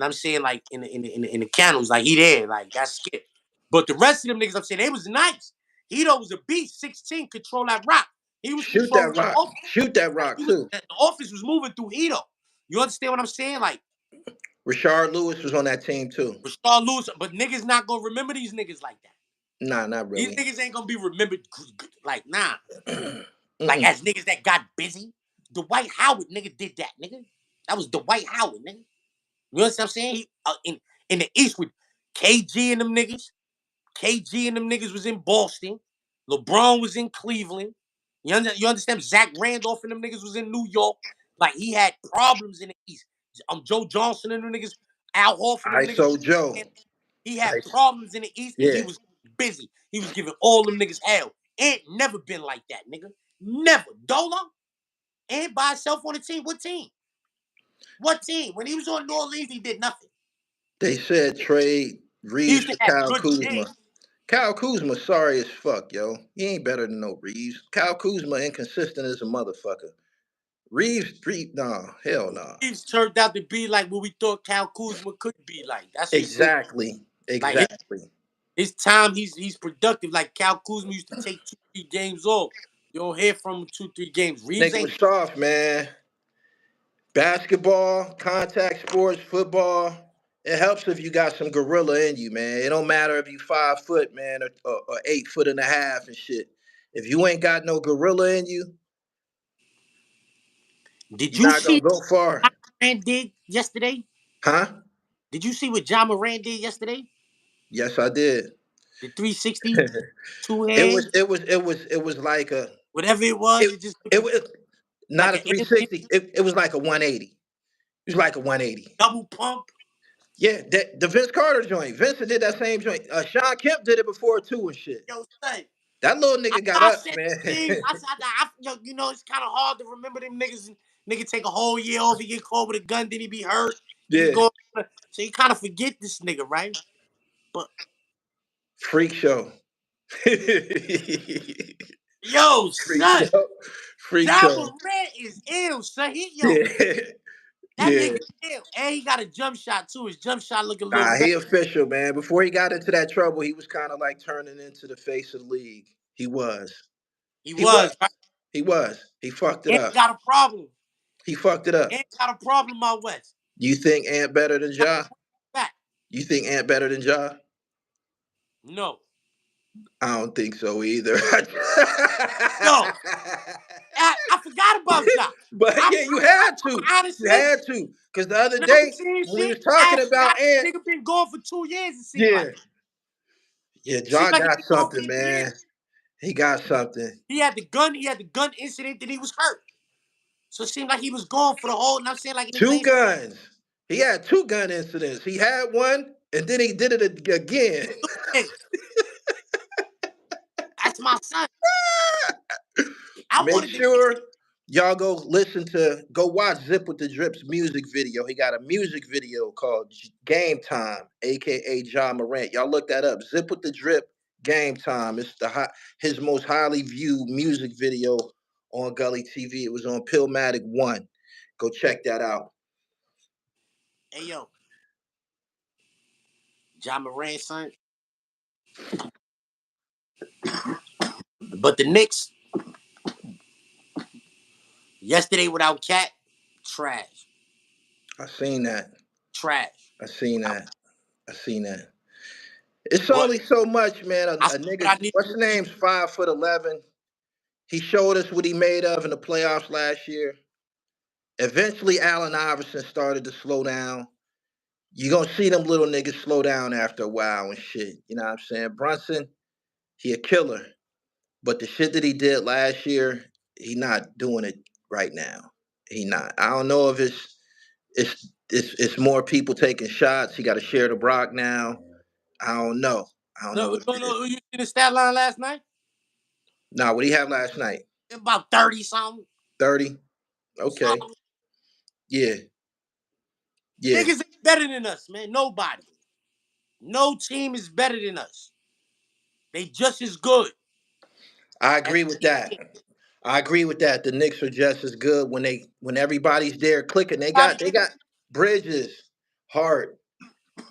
S2: I'm saying like in the candles, like he there, like that's Skip. But the rest of them niggas, I'm saying they was nice. Hito was a beast. 16, control that rock. He was
S1: Shoot
S2: controlling
S1: that rock.
S2: the office.
S1: Shoot that rock too.
S2: The office was moving through Hito. You understand what I'm saying? Like
S1: Rashard Lewis was on that team too.
S2: Rashard Lewis, but niggas not gonna remember these niggas like that.
S1: Nah, not really.
S2: These niggas ain't gonna be remembered like nah. Like as niggas that got busy. Dwight Howard nigga did that, nigga. That was Dwight Howard, nigga. You know what I'm saying? In the East with KG and them niggas. KG and them niggas was in Boston. LeBron was in Cleveland. You understand? Zach Randolph and them niggas was in New York. Like he had problems in the East. Joe Johnson and them niggas, Al Horford and them niggas.
S1: Joe.
S2: He had problems in the East and he was busy. He was giving all them niggas hell. Ain't never been like that, nigga. Never. Dolo? And by himself on the team. What team? What team? When he was on New Orleans, he did nothing.
S1: They said trade Reeves for Kyle Kuzma. Kyle Kuzma sorry as fuck, yo. He ain't better than no Reeves. Kyle Kuzma inconsistent as a motherfucker. Reeves, nah, hell no. Nah.
S2: Reeves turned out to be like what we thought Kyle Kuzma could be like. That's
S1: exactly.
S2: Like his time, he's productive. Like Kyle Kuzma used to take 2-3 games off. You don't hear from him 2-3 games. Reeves
S1: ain't soft, man. Basketball, contact sports, football. It helps if you got some gorilla in you, man. It don't matter if you 5 foot, man, or 8 foot and a half and shit. If you ain't got no gorilla in you,
S2: did you see
S1: go far.
S2: What Moran did yesterday?
S1: Huh?
S2: Did you see what John Moran did yesterday?
S1: Yes, I did.
S2: The 360, 2 hands.
S1: It was like a
S2: whatever it was.
S1: It was not like a 360. It was like a 180. It was like a 180.
S2: Double pump.
S1: Yeah, the Vince Carter joint. Vincent did that same joint. Sean Kemp did it before too and shit.
S2: Yo, son.
S1: That little nigga got up, man.
S2: You know, it's kind of hard to remember them niggas. Nigga take a whole year off, he get caught with a gun, then he be hurt.
S1: Yeah.
S2: So you kind of forget this nigga, right? But
S1: freak show.
S2: Yo, son.
S1: Freak
S2: John
S1: show.
S2: Moran is ill, son. That
S1: Yeah.
S2: nigga ill. And he got a jump shot too. His jump shot looking a little
S1: Nah,
S2: better.
S1: he official, man. Before he got into that trouble, he was kind of like turning into the face of the league. He was.
S2: He
S1: He was.
S2: was, right?
S1: He was. He fucked it
S2: And
S1: up.
S2: got a problem.
S1: He fucked it up.
S2: And got a problem out west.
S1: You think Ant better than Ja?
S2: Back.
S1: You think Ant better than Ja?
S2: No.
S1: I don't think so either.
S2: Yo, I forgot about y'all.
S1: But yeah, you had to.
S2: I'm honest
S1: You
S2: nigga.
S1: had to. Because the other
S2: When I
S1: day,
S2: was saying
S1: when we
S2: shit,
S1: was
S2: I
S1: talking
S2: forgot
S1: about Ant,
S2: this nigga been gone for 2 years, it seemed
S1: yeah.
S2: like.
S1: Yeah,
S2: It seemed
S1: Ja
S2: like he
S1: got
S2: been gone for
S1: something,
S2: 2 years.
S1: man. He got something.
S2: He had the gun incident, then he was hurt. So it seemed like he was gone for the whole, and I'm saying like he been
S1: Two
S2: playing some
S1: guns. He had two gun incidents. He had one, and then he did it again.
S2: nigga. That's my son. I
S1: Make
S2: wanted the Knicks to
S1: sure y'all go watch Zip with the Drips music video. He got a music video called Game Time, aka John Morant. Y'all look that up. Zip with the Drip Game Time. It's his most highly viewed music video on Gully TV. It was on Pillmatic 1. Go check that out.
S2: Hey yo, John Moran, son. But the Knicks, yesterday without Cat, trash.
S1: I seen that.
S2: Trash.
S1: I seen
S2: I,
S1: that. I seen that. It's
S2: but
S1: only so much, man.
S2: I
S1: A
S2: saw what I
S1: nigga,
S2: needed
S1: what's
S2: to
S1: the
S2: see.
S1: name's 5'11". He showed us what he made of in the playoffs last year. Eventually, Allen Iverson started to slow down. You're gonna see them little niggas slow down after a while and shit. You know what I'm saying? Brunson, he a killer. But the shit that he did last year, he not doing it right now. He not. I don't know if it's more people taking shots. He got to share the block now. I don't know. I don't know
S2: No,
S1: what
S2: no,
S1: it is.
S2: no. You see the stat line last night?
S1: Nah, what he have last night?
S2: About 30 something.
S1: 30. Okay.
S2: Something.
S1: Yeah. Yeah.
S2: Niggas ain't better than us, man. Nobody. No team is better than us. They just as good
S1: I
S2: as
S1: agree with
S2: the
S1: that.
S2: team.
S1: I agree with that. The Knicks are just as good when everybody's there clicking. They got
S2: Everybody
S1: they
S2: in
S1: got Bridges, Hart,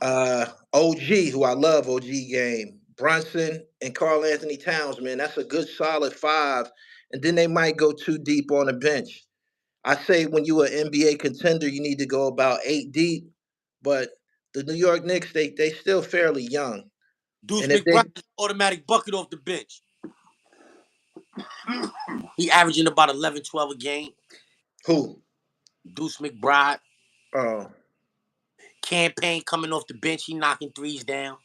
S1: OG, who I love, OG game, Brunson and Carl Anthony Towns, man. That's a good solid five. And then they might go too deep on the bench. I say when you an NBA contender, you need to go about 8 deep. But the New York Knicks, they still fairly young.
S2: Deuce
S1: And if they
S2: McBride is automatic bucket off the bench. He averaging about 11, 12 a game.
S1: who?
S2: Deuce McBride.
S1: Oh,
S2: Campaign coming off the bench. He knocking threes down.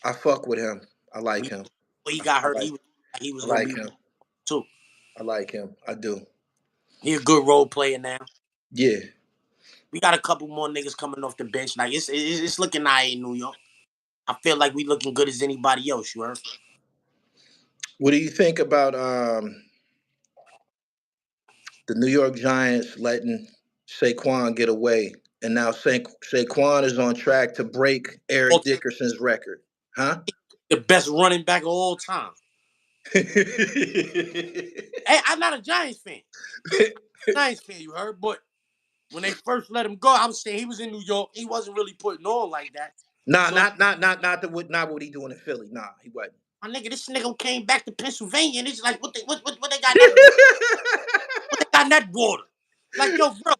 S1: I fuck with him. I like
S2: We,
S1: him.
S2: he got
S1: I
S2: hurt.
S1: like
S2: He was
S1: I
S2: gonna
S1: like
S2: be
S1: him.
S2: too.
S1: I like him. I do.
S2: He a good role player now.
S1: Yeah.
S2: We got a couple more niggas coming off the bench. Like it's looking nice in New York. I feel like we looking good as anybody else. You heard?
S1: What do you think about the New York Giants letting Saquon get away? And now Saquon is on track to break Eric Dickerson's record. Huh?
S2: The best running back of all time. Hey, I'm not a Giants fan. Giants fan, you heard? But when they first let him go, I was saying he was in New York. He wasn't really putting on like that.
S1: Nah,
S2: So
S1: not what he doing in Philly. Nah, he wasn't.
S2: my nigga, this nigga came back to Pennsylvania, and it's like what they got in that water? What they got in that water? Like yo, bro,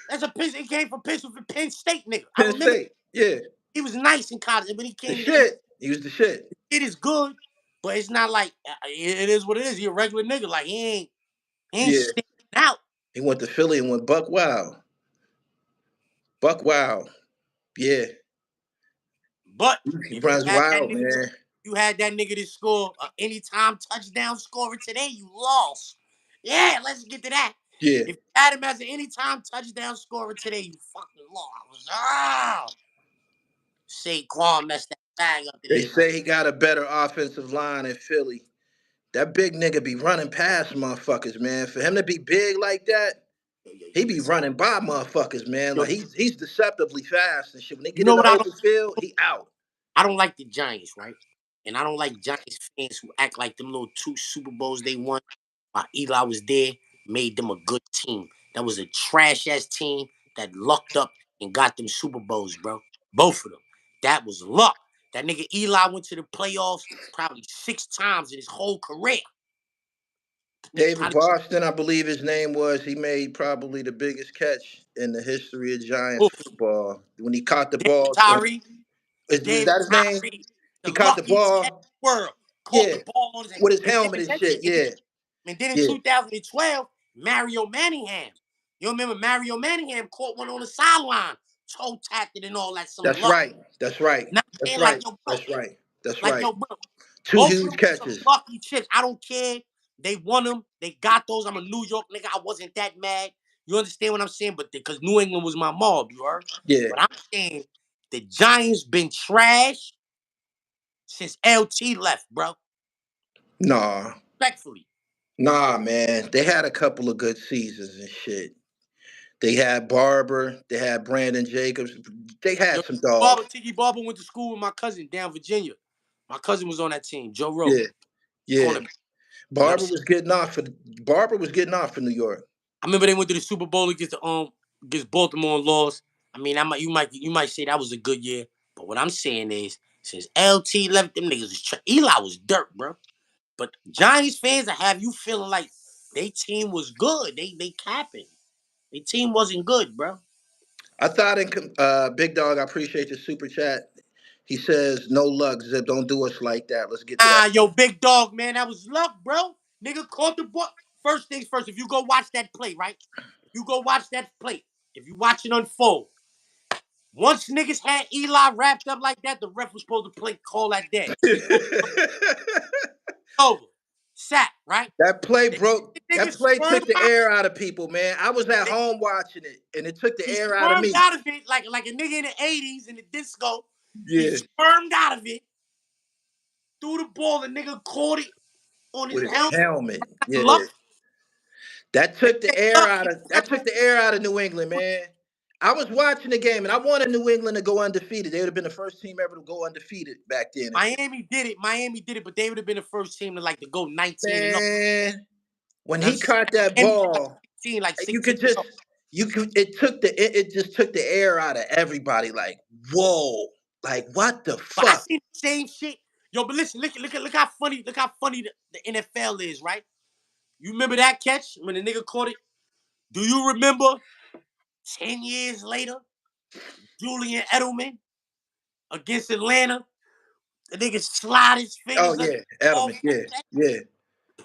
S2: that's a Penn. It came from Penn State, nigga. I
S1: Penn
S2: remember
S1: State. Yeah.
S2: he was nice in college, but he
S1: The
S2: came and
S1: shit. He was the shit.
S2: it is good, but it's not like it is what it is. He a regular nigga. Like he ain't
S1: Yeah.
S2: sticking out.
S1: He went to Philly and went buck wild. Buck wild. Yeah.
S2: But
S1: He
S2: if you
S1: runs
S2: had that
S1: wild,
S2: nigga,
S1: man.
S2: you had that nigga to score anytime touchdown scorer today, you lost. Yeah, let's get to that.
S1: Yeah.
S2: If you had him as an anytime touchdown scorer today, you fucking lost. Saquon messed that bag up
S1: They
S2: today, man.
S1: say he got a better offensive line in Philly. That big nigga be running past motherfuckers, man. For him to be big like that,
S2: Yo, yo,
S1: he
S2: yo,
S1: be
S2: listen.
S1: running by motherfuckers, man.
S2: Yo,
S1: Like he's deceptively fast and shit. When they
S2: you
S1: get
S2: know
S1: in the
S2: what I don't
S1: open field, he out.
S2: I don't like the Giants, right? And I don't like Giants fans who act like them little 2 Super Bowls they won while Eli was there made them a good team. That was a trash ass team. that lucked up and got them Super Bowls, bro. Both of them. That was luck. That nigga Eli went to the playoffs probably 6 times in his whole career.
S1: David Boston, I believe his name was. He made probably the biggest catch in the history of Giants football when he caught the
S2: David
S1: ball.
S2: Tyree.
S1: Was
S2: David
S1: that his name?
S2: Tyree, the
S1: He caught the
S2: luckiest catch in
S1: ball.
S2: the world. Caught
S1: Yeah,
S2: the ball on his head.
S1: with his
S2: And
S1: helmet and shit. Yeah,
S2: then in
S1: yeah.
S2: 2012, Mario Manningham. You remember Mario Manningham caught one on the sideline, toe tapped it and all that. Some
S1: That's
S2: luck.
S1: right. That's right.
S2: Not
S1: That's
S2: saying like
S1: right.
S2: yo, bro.
S1: That's right. That's
S2: Like
S1: right.
S2: yo, bro.
S1: Two
S2: Both of
S1: huge
S2: them some
S1: catches.
S2: lucky chicks. I don't care. They won them. They got those. I'm a New York nigga. I wasn't that mad. You understand what I'm saying? But because New England was my mob, you heard?
S1: Yeah.
S2: But I'm saying the Giants been trash since LT left, bro.
S1: Nah.
S2: Respectfully.
S1: Nah, man. They had a couple of good seasons and shit. They had Barber. They had Brandon Jacobs. They had
S2: Yo,
S1: some dogs.
S2: Tiki Barber went to school with my cousin down Virginia. My cousin was on that team, Joe Rogan.
S1: Yeah. Yeah.
S2: Cornerback. You know what I'm
S1: Barber
S2: saying?
S1: was getting off for New York.
S2: I remember they went to the Super Bowl against Baltimore and lost. I mean, you might say that was a good year, but what I'm saying is since LT left, them niggas Eli was dirt, bro. But Giants fans, I have you feeling like they team was good. They capping. Their team wasn't good, bro.
S1: I thought Big Dog, I appreciate the super chat. He says, no luck, Zip. Don't do us like that. Let's get to that.
S2: Yo, big dog, man, that was luck, bro. Nigga caught the ball. First things first, if you go watch that play, right? If you go watch that play, if you watch it unfold, once niggas had Eli wrapped up like that, the ref was supposed to call that dead. Over. Sack, right?
S1: That play
S2: The
S1: broke. That
S2: nigga
S1: play took
S2: squirmed
S1: the
S2: out.
S1: air out of people, man. I was at home watching it, and it took the
S2: He
S1: air out of
S2: squirmed
S1: me.
S2: out of it like a nigga in the 80s in the disco. He
S1: Yeah.
S2: squirmed out of it, threw the ball, the nigga caught it on his
S1: With his
S2: helmet.
S1: helmet. Yeah.
S2: Luck.
S1: That
S2: They
S1: took the
S2: say
S1: air
S2: luck.
S1: out of New England, man. I was watching the game, and I wanted New England to go undefeated. They would have been the first team ever to go undefeated back then and shit.
S2: Miami did it, but they would have been the first team to go 19-0.
S1: Man, when
S2: You know what I'm
S1: he
S2: saying?
S1: caught that
S2: Miami like
S1: ball,
S2: 16, like
S1: you
S2: 16.
S1: could just it just took the air out of everybody. Like, whoa, like what the
S2: But I
S1: fuck?
S2: seen the same shit. Yo, but listen, look how funny the NFL is, right? You remember that catch when the nigga caught it? Do you remember 10 years later, Julian Edelman against Atlanta? The nigga slide his
S1: Oh
S2: fingers under
S1: yeah,
S2: the ball.
S1: Edelman, yeah.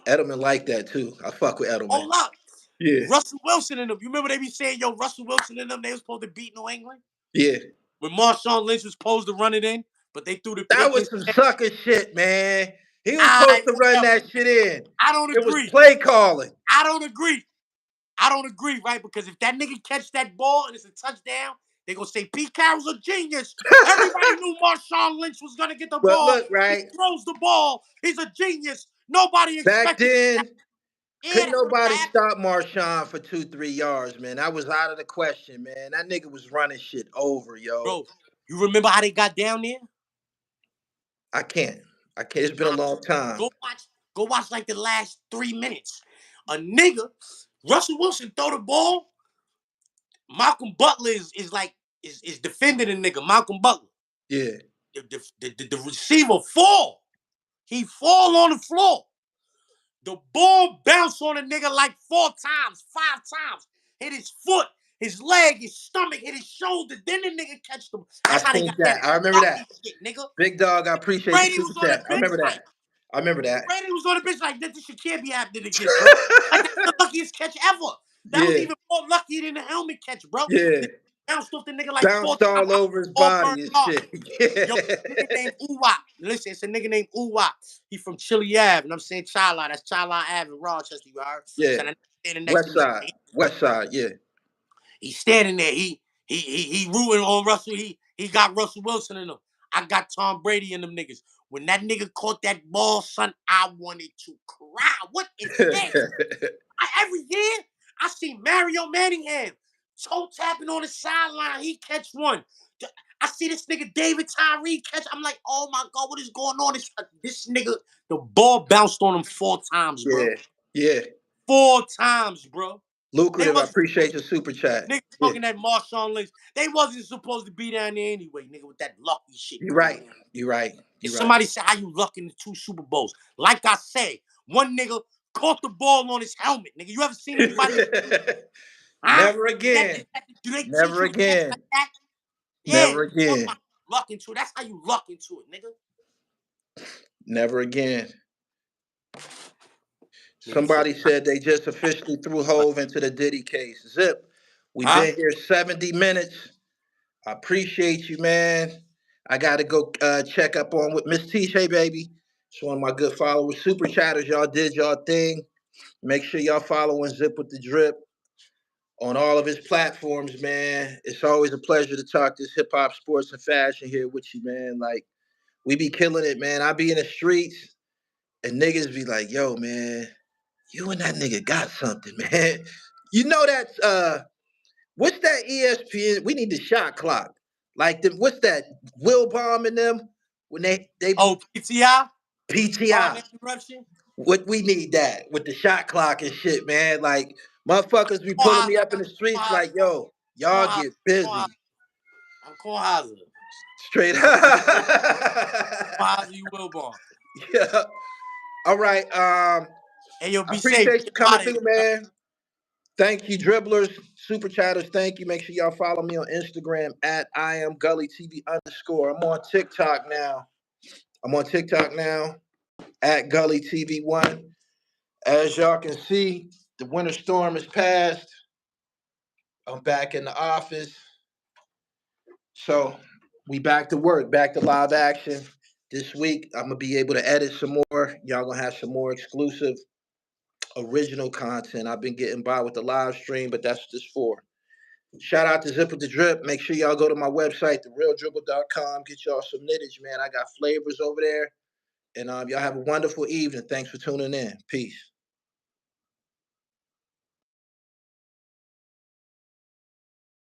S1: Edelman like that too. I fuck with Edelman.
S2: Hold up.
S1: Yeah,
S2: Russell Wilson and them. You remember they be saying, yo, Russell Wilson and them, they was supposed to beat New England?
S1: yeah.
S2: When Marshawn Lynch was supposed to run it in, but they threw the
S1: That
S2: pick
S1: was
S2: and
S1: some sucker shit, man. He was supposed
S2: I
S1: to run
S2: whatever.
S1: that shit in.
S2: I don't
S1: It was
S2: agree.
S1: play calling.
S2: I don't agree. I don't agree, right? Because if that nigga catch that ball and it's a touchdown, they gonna say Pete Carroll's a genius. Everybody knew Marshawn Lynch was gonna get the
S1: But
S2: ball.
S1: look,
S2: He
S1: right
S2: throws the ball. He's a genius. Nobody
S1: back
S2: expected that.
S1: then,
S2: Yeah,
S1: couldn't
S2: that's what
S1: nobody
S2: happened.
S1: stop Marshawn for 2-3 yards, man. That was out of the question, man. That nigga was running shit over, yo.
S2: Bro, you remember how they got down there?
S1: I can't. I can't. It's been a long time.
S2: Go watch like the last 3 minutes. A nigga, Russell Wilson throw the ball. Malcolm Butler is defending the nigga. Malcolm Butler.
S1: Yeah.
S2: The receiver fall. He fall on the floor. The ball bounced on a nigga like 4 times, 5 times. Hit his foot, his leg, his stomach, hit his shoulder. Then the nigga catch them.
S1: I
S2: That's how they
S1: think
S2: got that
S1: that. I remember
S2: lucky
S1: that.
S2: shit, nigga.
S1: Big dog, I appreciate the
S2: Brady
S1: super
S2: was on the
S1: chat. I
S2: bench
S1: remember
S2: like
S1: that. I remember that.
S2: Brady was on the bench like this shit can't be happening again, bro. Like that's the luckiest catch ever. That was
S1: Yeah.
S2: even more lucky than the helmet catch, bro.
S1: Yeah.
S2: They bounced off the nigga like 4
S1: Bounced
S2: times.
S1: all over his
S2: All burned
S1: body and
S2: off.
S1: shit.
S2: Yo, nigga named Uwap. Listen, it's a nigga named Uwap. He from Chili Ave, and I'm saying Chala. That's Chala Ave in Rochester, you heard?
S1: Yeah.
S2: So that nigga standing next to
S1: West
S2: me.
S1: side. West side, yeah.
S2: He's standing there. He rooting on Russell. He got Russell Wilson in him. I got Tom Brady in them niggas. When that nigga caught that ball, son, I wanted to cry. What is this? Every year, I see Mario Manningham toe tapping on the sideline. He catch one. I see this nigga David Tyree catch. I'm like, oh my God, what is going on? This nigga, the ball bounced on him 4 times, bro.
S1: Yeah. Yeah.
S2: 4 times, bro. They
S1: Lucrative. I
S2: wasn't
S1: appreciate your super chat.
S2: niggas
S1: Yeah,
S2: talking that Marshawn Lynch. They wasn't supposed to be down there anyway, nigga, with that lucky shit
S1: you're
S2: going
S1: right.
S2: on.
S1: You're right.
S2: And
S1: You're right.
S2: somebody said how you lucky in the 2 Super Bowls. Like I said, one nigga caught the ball on his helmet, nigga. You ever seen anybody? Huh?
S1: Never again.
S2: Do they teach
S1: Never
S2: you shit
S1: again.
S2: like that? Yeah,
S1: Never
S2: talk
S1: again.
S2: about luck into it. That's how you luck into it, nigga.
S1: Never again.
S2: Nigga said,
S1: Somebody said they just officially threw Hove into the Diddy case. Zip, we've
S2: huh?
S1: been here 70 minutes. I appreciate you, man. I got to go check up on with Miss T. Hey, baby. It's one of my good followers. Super chatters, y'all did y'all thing. Make sure y'all following Zip with the Drip on all of his platforms, man. It's always a pleasure to talk this hip hop, sports, and fashion here with you, man. Like, we be killing it, man. I be in the streets and niggas be like, yo, man, you and that nigga got something, man. You know that what's that ESPN? We need the shot clock. Like what's that? Will Bomb and them when they
S2: Oh, PTI? Bomb
S1: PTI.
S2: interruption?
S1: What we need that with the shot clock and shit, man. Like motherfuckers be pulling me
S2: Kornheiser.
S1: up in the streets like, yo, y'all
S2: Kornheiser.
S1: get busy.
S2: I'm Kornheiser.
S1: Straight
S2: I'm
S1: up.
S2: Kornheiser, you will bomb.
S1: Yeah. All right.
S2: Hey, yo,
S1: I
S2: be safe.
S1: appreciate you
S2: Get
S1: coming
S2: out of here.
S1: through, man. Thank you, dribblers, super chatters. Thank you. Make sure y'all follow me on Instagram at I am Gully TV _. I'm on TikTok now. At Gully TV1. As y'all can see, the winter storm is past. I'm back in the office. So we back to work, back to live action. This week, I'm gonna be able to edit some more. Y'all gonna have some more exclusive, original content. I've been getting by with the live stream, but that's what it's for. Shout out to Zip with the Drip. Make sure y'all go to my website, therealdribble.com. Get y'all some knittage, man. I got flavors over there. And y'all have a wonderful evening. Thanks for tuning in. Peace.